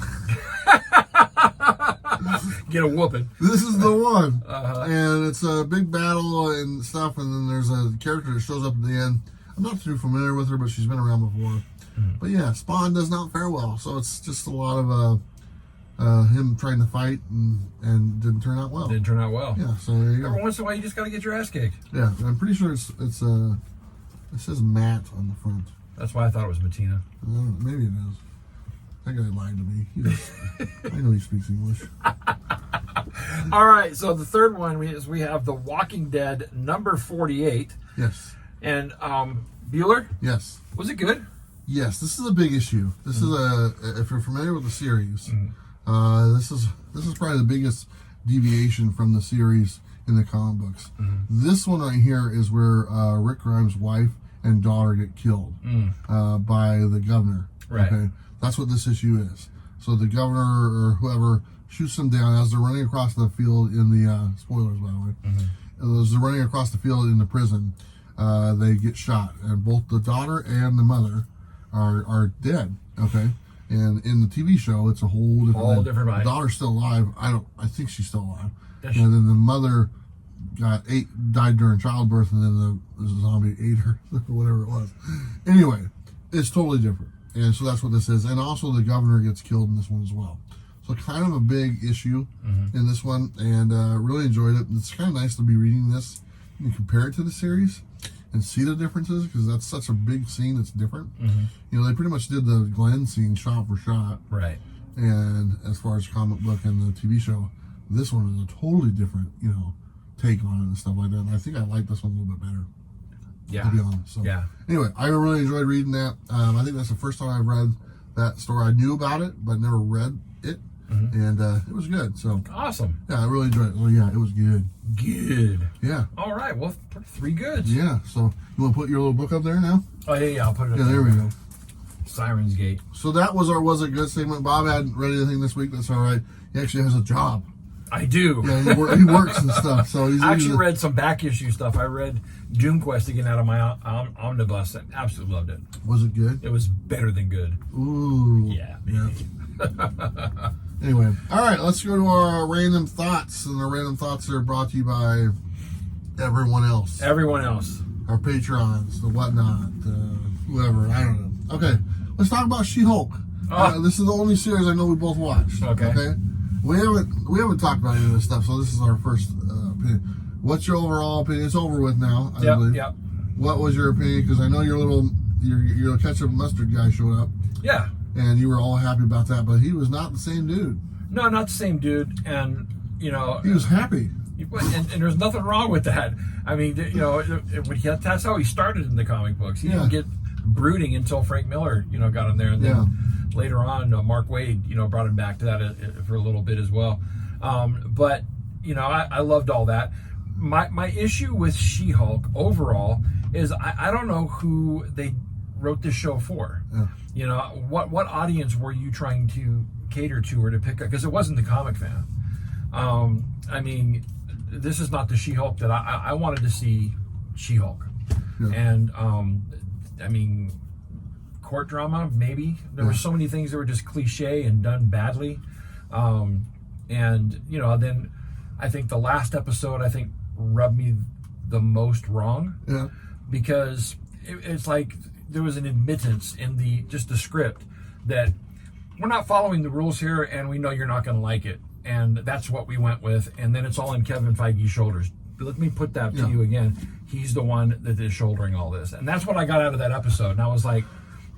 [SPEAKER 2] Get a whooping.
[SPEAKER 1] this is the one.
[SPEAKER 2] Uh-huh.
[SPEAKER 1] And it's a big battle and stuff, and then there's a character that shows up at the end. I'm not too familiar with her, but she's been around before. But yeah, Spawn does not fare well, so it's just a lot of him trying to fight and didn't turn out well.
[SPEAKER 2] Didn't turn out well.
[SPEAKER 1] Yeah, so there you
[SPEAKER 2] Every
[SPEAKER 1] go.
[SPEAKER 2] once in a while, you just got to get your ass kicked.
[SPEAKER 1] Yeah, and I'm pretty sure it says Matt on the front.
[SPEAKER 2] That's why I thought it was Matina.
[SPEAKER 1] I don't know, maybe it is. That guy lied to me. I know he speaks English.
[SPEAKER 2] All right, so the third one we have The Walking Dead #48.
[SPEAKER 1] Yes.
[SPEAKER 2] And Bueller,
[SPEAKER 1] Yes.
[SPEAKER 2] was it good?
[SPEAKER 1] Yes, this is a big issue. This is if you're familiar with the series, this is probably the biggest deviation from the series in the comic books. This one right here is where Rick Grimes' wife and daughter get killed by the governor.
[SPEAKER 2] Right.
[SPEAKER 1] Okay, that's what this issue is. So the governor or whoever shoots them down as they're running across the field in the spoilers, by the way. As they're running across the field in the prison, they get shot, and both the daughter and the mother are dead. Okay, and in the TV show, it's a whole different.
[SPEAKER 2] Different vibe.
[SPEAKER 1] The daughter's still alive. I think she's still alive.
[SPEAKER 2] Does
[SPEAKER 1] And then the mother died during childbirth, and then the zombie ate her or whatever it was. Anyway, it's totally different, and so that's what this is. And also, the governor gets killed in this one as well. So kind of a big issue in this one, and really enjoyed it. It's kind of nice to be reading this and compare it to the series and see the differences, because that's such a big scene that's different. You know, they pretty much did the Glenn scene shot for shot.
[SPEAKER 2] Right.
[SPEAKER 1] And as far as comic book and the TV show, this one is a totally different, take on it and stuff like that. And I think I like this one a little bit better.
[SPEAKER 2] Yeah.
[SPEAKER 1] To be honest. So,
[SPEAKER 2] Yeah.
[SPEAKER 1] Anyway, I really enjoyed reading that. I think that's the first time I've read that story. I knew about it, but never read it. And it was good. So
[SPEAKER 2] Awesome.
[SPEAKER 1] yeah, I really enjoyed it. Well, yeah, it was good.
[SPEAKER 2] Good.
[SPEAKER 1] Yeah.
[SPEAKER 2] All right. Well, 3 goods.
[SPEAKER 1] Yeah. So you want to put your little book up there now?
[SPEAKER 2] Oh, yeah. I'll put it up
[SPEAKER 1] Yeah, there we go.
[SPEAKER 2] Siren's Gate.
[SPEAKER 1] So that was our Was It Good segment. Bob hadn't read anything this week. That's all right. He actually has a job.
[SPEAKER 2] I do.
[SPEAKER 1] Yeah, he works and stuff. So he's
[SPEAKER 2] I actually read some back issue stuff. I read Doom Quest again out of my omnibus and absolutely loved it.
[SPEAKER 1] Was it good?
[SPEAKER 2] It was better than good.
[SPEAKER 1] Ooh.
[SPEAKER 2] Yeah.
[SPEAKER 1] Anyway, all right, let's go to our random thoughts. And the random thoughts are brought to you by everyone else.
[SPEAKER 2] Everyone else.
[SPEAKER 1] Our patrons, the whatnot, whoever. I don't know. Okay, let's talk about She-Hulk. This is the only series I know we both watched.
[SPEAKER 2] Okay.
[SPEAKER 1] We haven't talked about any of this stuff, so this is our first opinion. What's your overall opinion? It's over with now, I believe.
[SPEAKER 2] Yep.
[SPEAKER 1] What was your opinion? Because I know your ketchup and mustard guy showed up.
[SPEAKER 2] Yeah.
[SPEAKER 1] And you were all happy about that, but he was not the same dude.
[SPEAKER 2] No, not the same dude. And,
[SPEAKER 1] he was happy.
[SPEAKER 2] And there's nothing wrong with that. I mean, that's how he started in the comic books. He didn't get brooding until Frank Miller, got him there. And then later on, Mark Waid, brought him back to that for a little bit as well. But, I loved all that. My issue with She-Hulk overall is I don't know who they wrote this show for.
[SPEAKER 1] Yeah.
[SPEAKER 2] What audience were you trying to cater to or to pick up? Because it wasn't the comic fan. I mean, this is not the She-Hulk that I wanted to see. She-Hulk. Yeah. And I mean, court drama, maybe. There were so many things that were just cliche and done badly. And then I think the last episode rubbed me the most wrong.
[SPEAKER 1] Yeah.
[SPEAKER 2] Because it's like there was an admittance in the script that we're not following the rules here, and we know you're not going to like it, and that's what we went with. And then it's all on Kevin Feige's shoulders. Let me put that to you again. He's the one that is shouldering all this, and that's what I got out of that episode. And I was like,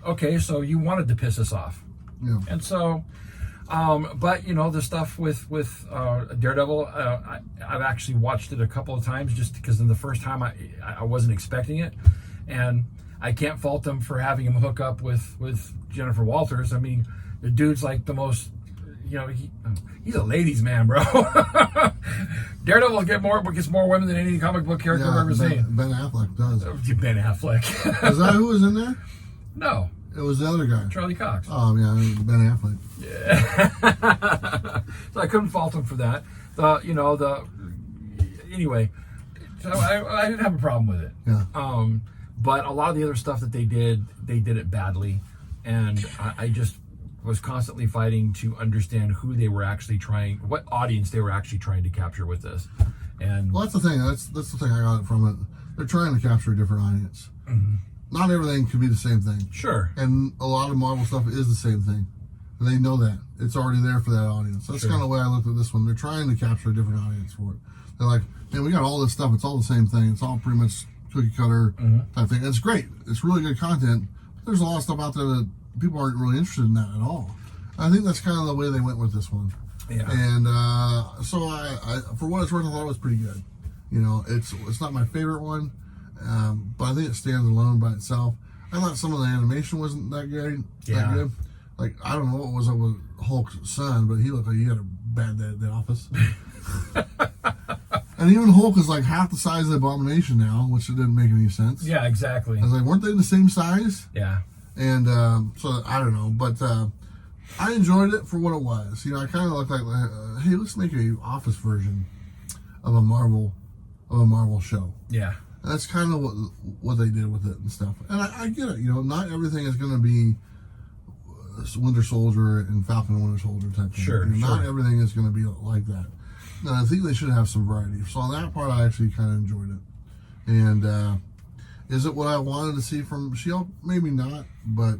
[SPEAKER 2] okay, so you wanted to piss us off.
[SPEAKER 1] Yeah.
[SPEAKER 2] And so, but the stuff with Daredevil, I've actually watched it a couple of times just because in the first time I wasn't expecting it, and I can't fault them for having him hook up with Jennifer Walters. I mean, the dude's like the most, he's a ladies' man, bro. Daredevil gets more women than any comic book character I've ever seen.
[SPEAKER 1] Ben Affleck does.
[SPEAKER 2] Ben Affleck.
[SPEAKER 1] Is that who was in there?
[SPEAKER 2] No.
[SPEAKER 1] It was the other guy.
[SPEAKER 2] Charlie Cox.
[SPEAKER 1] Oh, yeah, Ben Affleck.
[SPEAKER 2] Yeah. So I couldn't fault him for that. Anyway, so I didn't have a problem with it.
[SPEAKER 1] Yeah.
[SPEAKER 2] But a lot of the other stuff that they did it badly. And I just was constantly fighting to understand who they were actually what audience they were actually trying to capture with this. And
[SPEAKER 1] well, that's the thing. That's the thing I got from it. They're trying to capture a different audience. Mm-hmm. Not everything can be the same thing.
[SPEAKER 2] Sure.
[SPEAKER 1] And a lot of Marvel stuff is the same thing. And they know that. It's already there for that audience. That's kind of the way I looked at this one. They're trying to capture a different audience for it. They're like, man, we got all this stuff. It's all the same thing. It's all pretty much cookie cutter type thing. It's great. It's really good content. But there's a lot of stuff out there that people aren't really interested in that at all. I think that's kind of the way they went with this one.
[SPEAKER 2] Yeah.
[SPEAKER 1] And so I for what it's worth, I thought it was pretty good. It's not my favorite one, but I think it stands alone by itself. I thought some of the animation wasn't that good. That good. Like, I don't know what was up with Hulk's son, but he looked like he had a bad day at the office. And even Hulk is like half the size of the Abomination now, which didn't make any sense.
[SPEAKER 2] Yeah, exactly.
[SPEAKER 1] I was like, weren't they the same size?
[SPEAKER 2] Yeah.
[SPEAKER 1] And so I don't know, but I enjoyed it for what it was. I kind of looked like, hey, let's make a Office version of a Marvel show.
[SPEAKER 2] Yeah.
[SPEAKER 1] And that's kind of what they did with it and stuff. And I get it. Not everything is going to be Winter Soldier and Falcon and Winter Soldier type thing.
[SPEAKER 2] Sure.
[SPEAKER 1] Not everything is going to be like that. And I think they should have some variety. So on that part, I actually kind of enjoyed it. And is it what I wanted to see from She-Hulk? Maybe not, but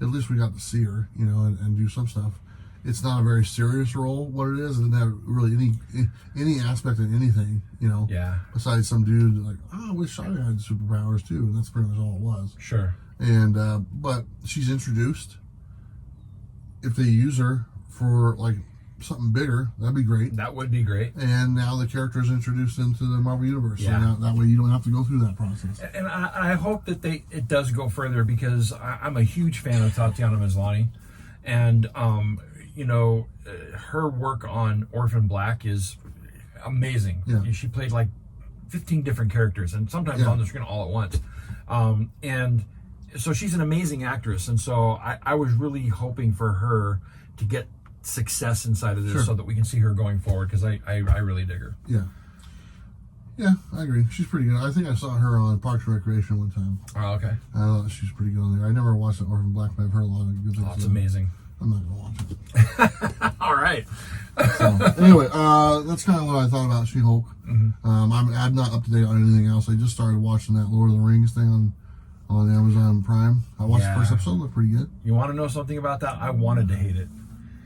[SPEAKER 1] at least we got to see her, and do some stuff. It's not a very serious role. What it is, it didn't have really any aspect of anything,
[SPEAKER 2] Yeah.
[SPEAKER 1] Besides some dude like, I wish I had superpowers too, and that's pretty much all it was.
[SPEAKER 2] Sure.
[SPEAKER 1] And but she's introduced. If they use her for like something bigger. That'd be great.
[SPEAKER 2] That would be great.
[SPEAKER 1] And now the character is introduced into the Marvel Universe.
[SPEAKER 2] Yeah.
[SPEAKER 1] So that way you don't have to go through that process.
[SPEAKER 2] And I hope that it does go further, because I'm a huge fan of Tatiana Maslany. And, her work on Orphan Black is amazing.
[SPEAKER 1] Yeah.
[SPEAKER 2] She played like 15 different characters, and sometimes on the screen all at once. And so she's an amazing actress. And so I was really hoping for her to get success inside of this so that we can see her going forward, because I really dig her.
[SPEAKER 1] Yeah. Yeah, I agree. She's pretty good. I think I saw her on Parks and Recreation one time.
[SPEAKER 2] Oh, okay.
[SPEAKER 1] I thought she's pretty good on there. I never watched the Orphan Black, but I've heard a lot of good things.
[SPEAKER 2] Oh, it's amazing.
[SPEAKER 1] I'm not going to watch it.
[SPEAKER 2] All right.
[SPEAKER 1] So, anyway, that's kind of what I thought about She-Hulk. I'm not up to date on anything else. I just started watching that Lord of the Rings thing on Amazon Prime. I watched the first episode. It looked pretty good.
[SPEAKER 2] You want to know something about that? I wanted to hate it.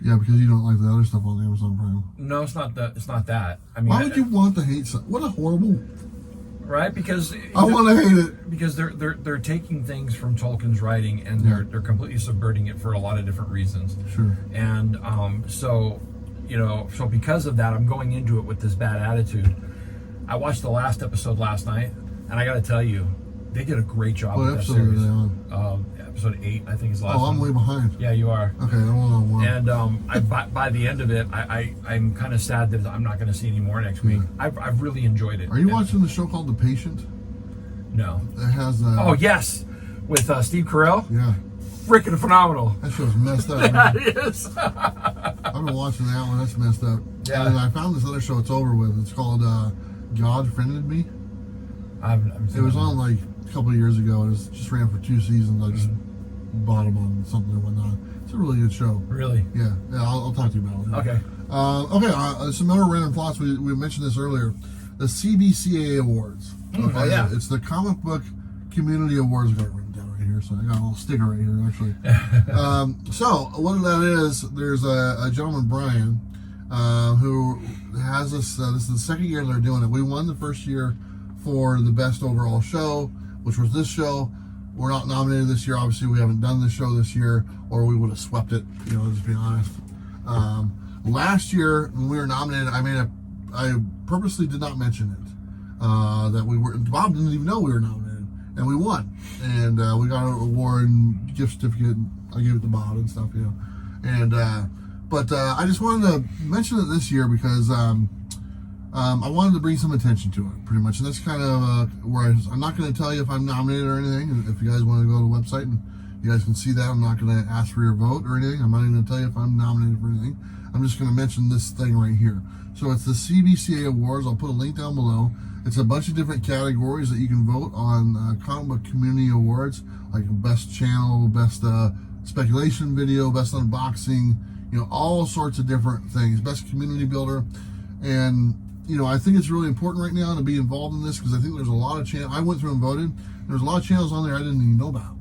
[SPEAKER 1] Yeah, because you don't like the other stuff on Amazon Prime.
[SPEAKER 2] No, it's not that. It's not that. I mean,
[SPEAKER 1] why would you want to hate something? What a horrible...
[SPEAKER 2] Right? Because
[SPEAKER 1] I want to hate it.
[SPEAKER 2] Because they're taking things from Tolkien's writing, and they're completely subverting it for a lot of different reasons.
[SPEAKER 1] Sure.
[SPEAKER 2] And so because of that, I'm going into it with this bad attitude. I watched the last episode last night, and I got to tell you, they did a great job with that series.
[SPEAKER 1] What episode are they on?
[SPEAKER 2] Episode 8, I think, is the last one.
[SPEAKER 1] I'm way behind.
[SPEAKER 2] Yeah, you are.
[SPEAKER 1] Okay, I'm on 1.
[SPEAKER 2] And by the end of it, I'm kind of sad that I'm not going to see any more next week. I've really enjoyed it.
[SPEAKER 1] Are you watching the show called The Patient?
[SPEAKER 2] No.
[SPEAKER 1] It has...
[SPEAKER 2] oh, yes! With Steve Carell?
[SPEAKER 1] Yeah.
[SPEAKER 2] Freaking phenomenal.
[SPEAKER 1] That show's messed up.
[SPEAKER 2] That is.
[SPEAKER 1] I've been watching that one. That's messed up.
[SPEAKER 2] Yeah.
[SPEAKER 1] And I found this other show it's over with. It's called God Friended Me. It was on like a couple of years ago. It just ran for 2 seasons. I just bought them on something and whatnot. It's a really good show.
[SPEAKER 2] Really?
[SPEAKER 1] Yeah. I'll talk to you about it.
[SPEAKER 2] Okay.
[SPEAKER 1] Some other random thoughts. We mentioned this earlier. The CBCA Awards. Okay.
[SPEAKER 2] Oh, yeah.
[SPEAKER 1] It's the Comic Book Community Awards. I got it written down right here, so I got a little sticker right here, actually. So what that is, there's a gentleman, Brian, who has this. This is the second year they're doing it. We won the first year for the best overall show, which was this show. We're not nominated this year. Obviously, we haven't done the show this year, or we would have swept it. Just be honest. Last year when we were nominated, I purposely did not mention it. That we were. Bob didn't even know we were nominated, and we won. And we got an award and gift certificate. I gave it to Bob and stuff, And but I just wanted to mention it this year because I wanted to bring some attention to it, pretty much. And that's kind of where I'm not going to tell you if I'm nominated or anything. If you guys want to go to the website and you guys can see that, I'm not going to ask for your vote or anything. I'm not even going to tell you if I'm nominated for anything. I'm just going to mention this thing right here. So it's the CBCA Awards. I'll put a link down below. It's a bunch of different categories that you can vote on comic book community awards, like best channel, best speculation video, best unboxing, all sorts of different things, best community builder. And I think it's really important right now to be involved in this because I think there's a lot of channels. I went through and voted. There's a lot of channels on there I didn't even know about.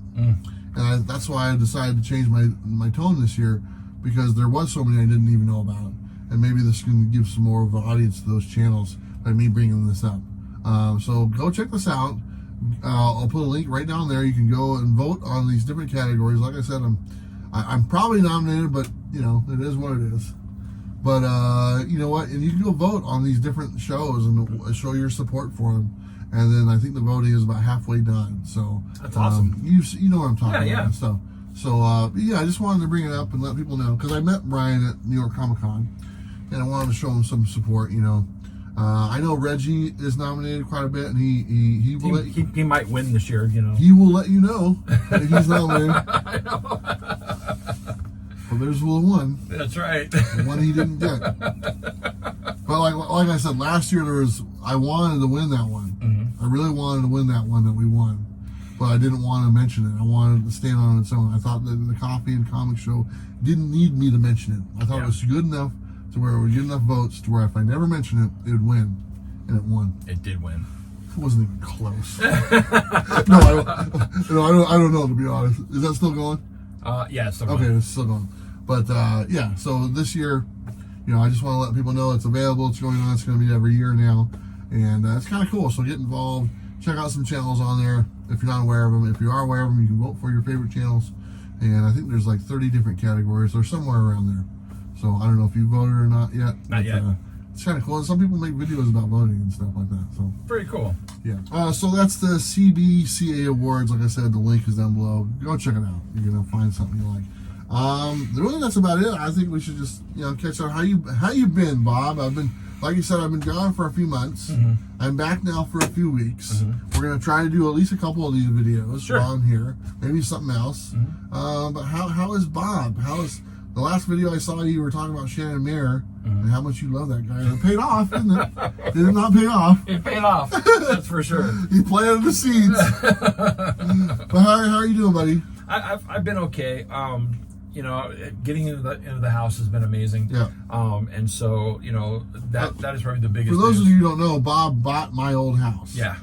[SPEAKER 1] And that's why I decided to change my tone this year, because there was so many I didn't even know about. And maybe this can give some more of an audience to those channels by me bringing this up. So go check this out. I'll put a link right down there. You can go and vote on these different categories. Like I said, I'm probably nominated, but it is what it is. But you know what? And you can go vote on these different shows and show your support for them. And then I think the voting is about halfway done. So
[SPEAKER 2] that's awesome.
[SPEAKER 1] You know what I'm talking about.
[SPEAKER 2] Yeah.
[SPEAKER 1] So I just wanted to bring it up and let people know, because I met Brian at New York Comic Con, and I wanted to show him some support. I know Reggie is nominated quite a bit, and he will
[SPEAKER 2] he might win this year.
[SPEAKER 1] He will let you know if he's nominated.
[SPEAKER 2] I know.
[SPEAKER 1] Well, there's the one.
[SPEAKER 2] That's right.
[SPEAKER 1] The one he didn't get. But like I said, last year I wanted to win that one. I really wanted to win that one that we won, but I didn't want to mention it. I wanted to stand on its own. I thought that the Coffee and Comic Show didn't need me to mention it. I thought it was good enough to where it would get enough votes to where if I never mentioned it, it would win, and it won.
[SPEAKER 2] It did win.
[SPEAKER 1] It wasn't even close. No, I don't know, to be honest. Is that still going?
[SPEAKER 2] Yeah, it's still going.
[SPEAKER 1] Okay, it's still going. But so this year, I just want to let people know it's available. It's going on. It's going to be every year now, and it's kind of cool. So get involved. Check out some channels on there if you're not aware of them. If you are aware of them, you can vote for your favorite channels. And I think there's like 30 different categories or somewhere around there. So I don't know if you voted or not yet.
[SPEAKER 2] Not yet.
[SPEAKER 1] It's kind of cool. And some people make videos about voting and stuff like that. So
[SPEAKER 2] Very cool.
[SPEAKER 1] yeah. So that's the CBCA Awards. Like I said, the link is down below. Go check it out. You're gonna find something you like. Really, that's about it. I think we should just catch up. How you been, Bob? I've been, like you said, I've been gone for a few months. I'm back now for a few weeks. We're gonna try to do at least a couple of these videos while I'm here. Maybe something else. But how is Bob? How is the last video I saw? You were talking about Shannon Mayer and how much you love that guy. It paid off, didn't it? It did not pay off.
[SPEAKER 2] It paid off. That's for sure.
[SPEAKER 1] He planted the seeds. But how are you doing, buddy?
[SPEAKER 2] I've been okay. Getting into the house has been amazing.
[SPEAKER 1] Yeah.
[SPEAKER 2] And so that is probably the biggest.
[SPEAKER 1] For those
[SPEAKER 2] news.
[SPEAKER 1] of you who don't know, Bob bought my old house.
[SPEAKER 2] Yeah.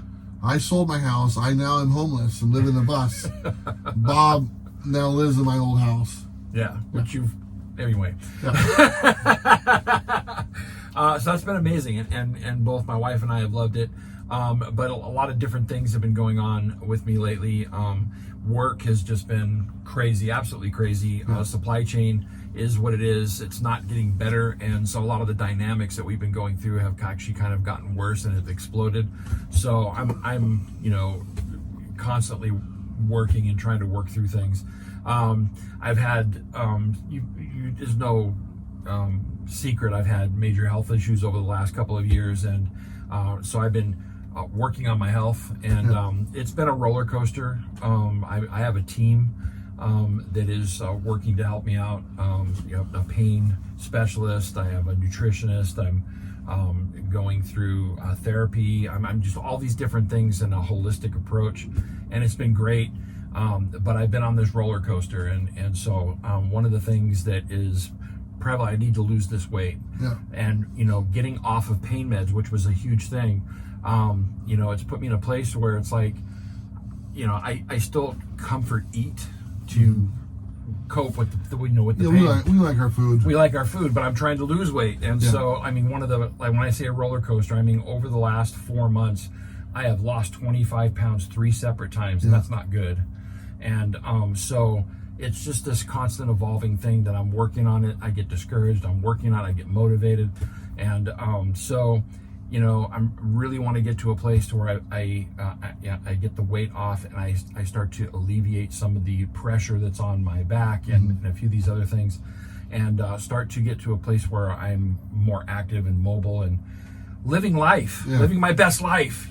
[SPEAKER 1] I sold my house. I now am homeless and live in a bus. Bob now lives in my old house.
[SPEAKER 2] Yeah. Anyway.
[SPEAKER 1] Yeah.
[SPEAKER 2] So that's been amazing, and both my wife and I have loved it. But a lot of different things have been going on with me lately. Work has just been crazy, absolutely crazy. Supply chain is what it is. It's not getting better, and so a lot of the dynamics that we've been going through have actually kind of gotten worse and have exploded. So I'm constantly working and trying to work through things. I've had there's no secret. I've had major health issues over the last couple of years, and so I've been working on my health, and it's been a roller coaster. I have a team that is working to help me out. A pain specialist. I have a nutritionist. I'm going through therapy. I'm just all these different things in a holistic approach, and it's been great. But I've been on this roller coaster, and so one of the things that is prevalent, I need to lose this weight, and getting off of pain meds, which was a huge thing. It's put me in a place where it's like, I still comfort eat to cope with the pain.
[SPEAKER 1] We like our food.
[SPEAKER 2] We like our food, but I'm trying to lose weight, and so one of the when I say a roller coaster, over the last 4 months, I have lost 25 pounds 3 separate times, and that's not good. And so it's just this constant evolving thing that I'm working on it. I get discouraged. I'm working on it. I get motivated, and I really want to get to a place where I get the weight off, and I start to alleviate some of the pressure that's on my back and a few of these other things, and start to get to a place where I'm more active and mobile and living life, living my best life,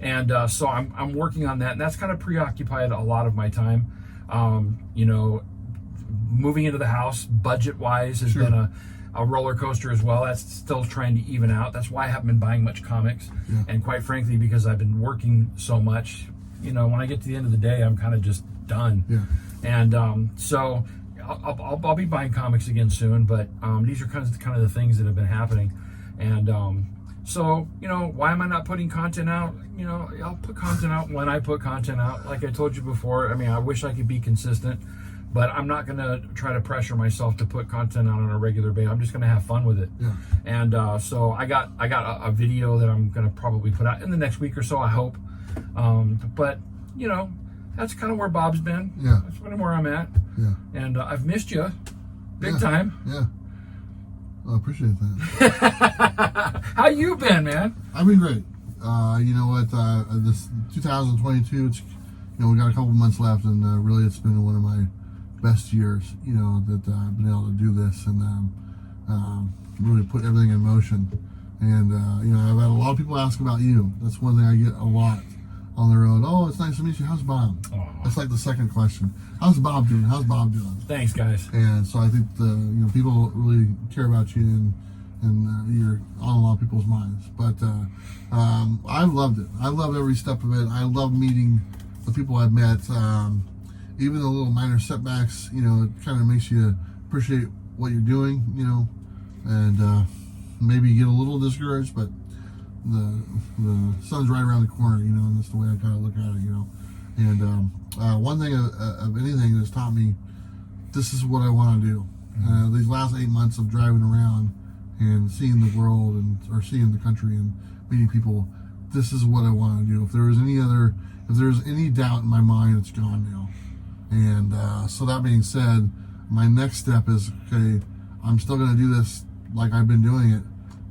[SPEAKER 2] And so I'm working on that, and that's kind of preoccupied a lot of my time. Moving into the house, budget-wise, has been a roller coaster as well. That's still trying to even out. That's why I haven't been buying much comics. And quite frankly, because I've been working so much, when I get to the end of the day, I'm kind of just done. And so I'll be buying comics again soon, but these are kind of the things that have been happening. And so, why am I not putting content out? I'll put content out when I put content out. Like I told you before, I wish I could be consistent, but I'm not going to try to pressure myself to put content out on a regular basis. I'm just going to have fun with it. And so I got a video that I'm going to probably put out in the next week or so, I hope. But, that's kind of where Bob's been. That's kind of where I'm at. And I've missed you big time.
[SPEAKER 1] I appreciate that.
[SPEAKER 2] How you been, man?
[SPEAKER 1] I've been great. You know what? This 2022, it's, we got a couple months left, and really it's been one of my best years, that I've been able to do this and really put everything in motion. And, I've had a lot of people ask about you. That's one thing I get a lot on the road. Oh, it's nice to meet you. How's Bob? That's like the second question. How's Bob doing? How's Bob doing?
[SPEAKER 2] Thanks, guys.
[SPEAKER 1] And so I think people really care about you, and you're on a lot of people's minds. But I've loved it. I love every step of it. I love meeting the people I've met. Even the little minor setbacks, it kind of makes you appreciate what you're doing, and maybe you get a little discouraged, but the sun's right around the corner, and that's the way I kind of look at it, And one thing of anything that's taught me, this is what I want to do. These last 8 months of driving around and seeing the world or seeing the country and meeting people, this is what I want to do. If there's any doubt in my mind, it's gone now. And so that being said, my next step is, okay, I'm still going to do this like I've been doing it,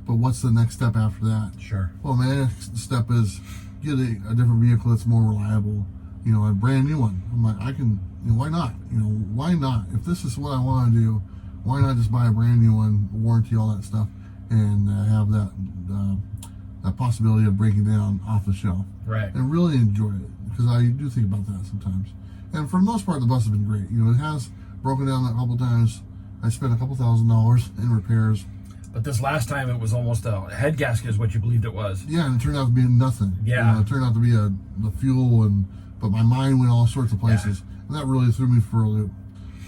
[SPEAKER 1] but what's the next step after that?
[SPEAKER 2] Sure.
[SPEAKER 1] Well, my next step is get a different vehicle that's more reliable, a brand new one. I'm like, I can, why not? Why not? If this is what I want to do, why not just buy a brand new one, warranty, all that stuff, and have that possibility of breaking down off the shelf.
[SPEAKER 2] Right.
[SPEAKER 1] And really enjoy it, because I do think about that sometimes. And for the most part, the bus has been great. It has broken down a couple times. I spent a couple $1,000s in repairs.
[SPEAKER 2] But this last time, it was almost a head gasket is what you believed it was.
[SPEAKER 1] Yeah, and it turned out to be nothing.
[SPEAKER 2] Yeah.
[SPEAKER 1] It turned out to be the fuel, but my mind went all sorts of places. Yeah. And that really threw me for a loop.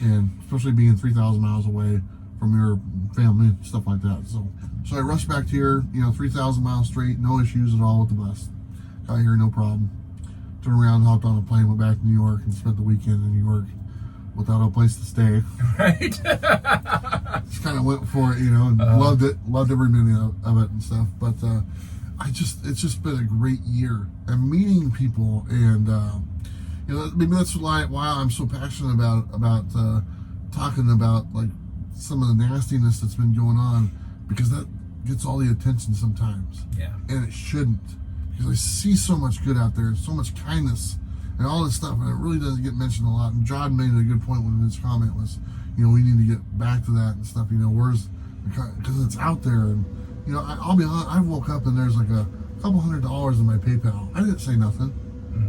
[SPEAKER 1] And especially being 3,000 miles away from your family, stuff like that. So I rushed back here, 3,000 miles straight, no issues at all with the bus. Got here, no problem. Turned around, hopped on a plane, went back to New York, and spent the weekend in New York without a place to stay.
[SPEAKER 2] Right.
[SPEAKER 1] Just kind of went for it, and loved it, loved every minute of it and stuff. But it's just been a great year, and meeting people, and maybe that's why I'm so passionate about talking about like some of the nastiness that's been going on, because that gets all the attention sometimes.
[SPEAKER 2] Yeah.
[SPEAKER 1] And it shouldn't, because I see so much good out there, so much kindness and all this stuff, and it really doesn't get mentioned a lot. And John made a good point when his comment was, we need to get back to that and stuff. Where's, because it's out there, and I'll be honest, I woke up and there's like a couple $100 in my PayPal. I didn't say nothing,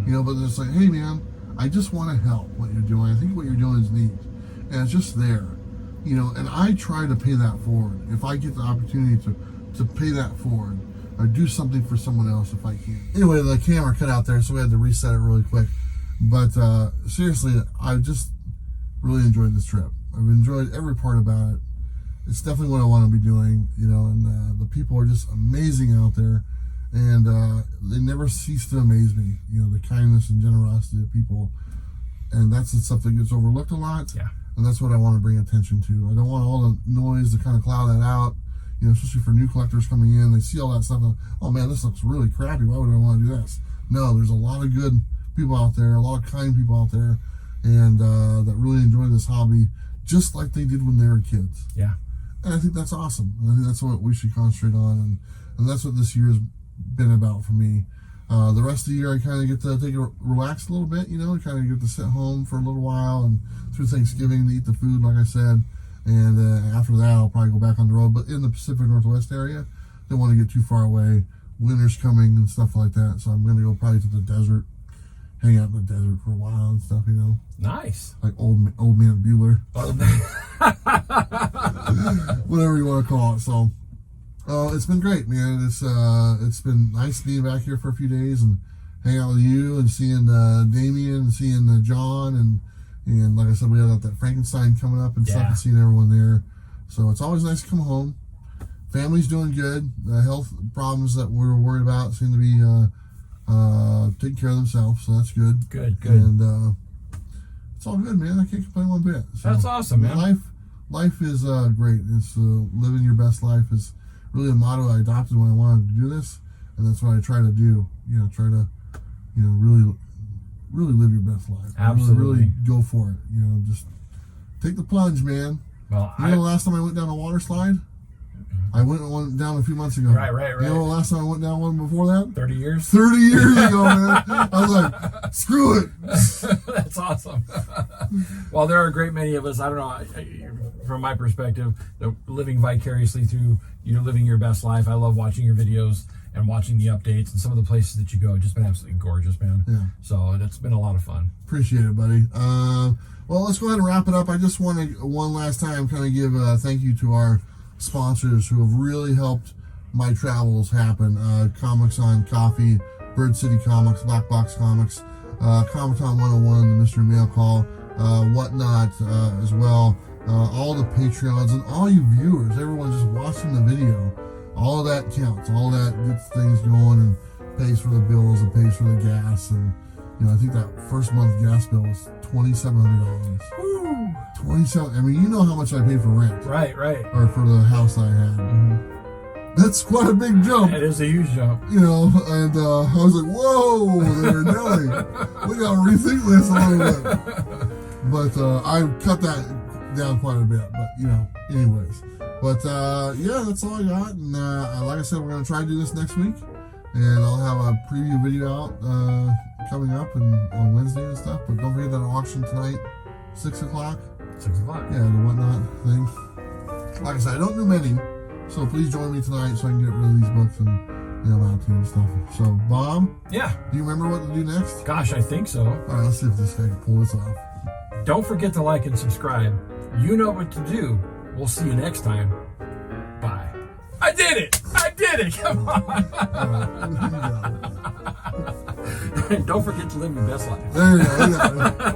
[SPEAKER 1] but it's like, hey man, I just want to help what you're doing. I think what you're doing is neat, and it's just there, and I try to pay that forward if I get the opportunity to pay that forward, or do something for someone else if I can. Anyway, the camera cut out there, so we had to reset it really quick. But seriously, I just really enjoyed this trip. I've enjoyed every part about it. It's definitely what I want to be doing, and the people are just amazing out there, and they never cease to amaze me, the kindness and generosity of people, and that's the stuff that gets overlooked a lot.
[SPEAKER 2] Yeah.
[SPEAKER 1] And that's what I want to bring attention to. I don't want all the noise to kind of cloud that out, especially for new collectors coming in. They see all that stuff and, oh man, this looks really crappy. Why would I want to do this? No, there's a lot of good people out there, a lot of kind people out there, and that really enjoy this hobby just like they did when they were kids.
[SPEAKER 2] Yeah.
[SPEAKER 1] And I think that's awesome. And I think that's what we should concentrate on, and that's what this year's been about for me. The rest of the year, I kind of get to take it relax a little bit, kind of get to sit home for a little while, and through Thanksgiving to eat the food, like I said. And after that, I'll probably go back on the road. But in the Pacific Northwest area, don't want to get too far away. Winter's coming and stuff like that, so I'm going to go probably to the desert, hang out in the desert for a while and stuff,
[SPEAKER 2] Nice.
[SPEAKER 1] Like old man Bueller. Whatever you want to call it. So it's been great, man. It's been nice being back here for a few days and hang out with you and seeing Damien and seeing John and like I said, we had that Frankenstein coming up and stuff, and seeing everyone there. So it's always nice to come home. Family's doing good. The health problems that we were worried about seem to be taking care of themselves, so that's good.
[SPEAKER 2] Good.
[SPEAKER 1] And it's all good, man. I can't complain one bit. So
[SPEAKER 2] that's awesome, man.
[SPEAKER 1] Life is great. It's living your best life is really a motto I adopted when I wanted to do this, and that's what I try to do. Try to really live your best life.
[SPEAKER 2] Absolutely.
[SPEAKER 1] Really go for it. Just take the plunge, man.
[SPEAKER 2] Well,
[SPEAKER 1] the last time I went down a water slide, I went one down a few months ago.
[SPEAKER 2] Right.
[SPEAKER 1] The last time I went down one before that?
[SPEAKER 2] 30 years?
[SPEAKER 1] 30 years ago, man. I was like, screw it.
[SPEAKER 2] That's awesome. Well, there are a great many of us, I don't know, from my perspective, living vicariously through you living your best life. I love watching your videos and watching the updates and some of the places that you go. It's just been absolutely gorgeous, man.
[SPEAKER 1] Yeah.
[SPEAKER 2] So it's been a lot of fun.
[SPEAKER 1] Appreciate it, buddy. Well, let's go ahead and wrap it up. I just want to, one last time, kind of give a thank you to our sponsors who have really helped my travels happen. Comics on Coffee, Bird City Comics, Blackbox Comics, Comic-Con 101, the Mystery Mail Call, Whatnot as well. All the Patreons and all you viewers, everyone just watching the video, all of that counts. All that gets things going and pays for the bills and pays for the gas. And I think that first month gas bill was $2,700.
[SPEAKER 2] Woo!
[SPEAKER 1] 27. I mean, you know how much I paid for rent.
[SPEAKER 2] Right.
[SPEAKER 1] Or for the house I had.
[SPEAKER 2] Mm-hmm.
[SPEAKER 1] That's quite a big jump.
[SPEAKER 2] It is a huge jump.
[SPEAKER 1] And I was like, whoa there, Nelly. We got to rethink this a little bit. But I cut that down quite a bit. But anyways. But yeah, that's all I got. And like I said, we're gonna try to do this next week, and I'll have a preview video out coming up and on Wednesday and stuff. But don't forget that auction tonight, 6 o'clock.
[SPEAKER 2] 6 o'clock.
[SPEAKER 1] Yeah, the whatnot thing. Like I said, I don't do many, so please join me tonight so I can get rid of these books and them out to you and stuff. So, Bob?
[SPEAKER 2] Yeah.
[SPEAKER 1] Do you remember what to do next?
[SPEAKER 2] Gosh, I think so.
[SPEAKER 1] All right, let's see if this guy can pull this off.
[SPEAKER 2] Don't forget to like and subscribe. You know what to do. We'll see you next time. Bye. I did it! I did it! Come on!
[SPEAKER 1] All right,
[SPEAKER 2] Don't forget to live your best life.
[SPEAKER 1] there you go.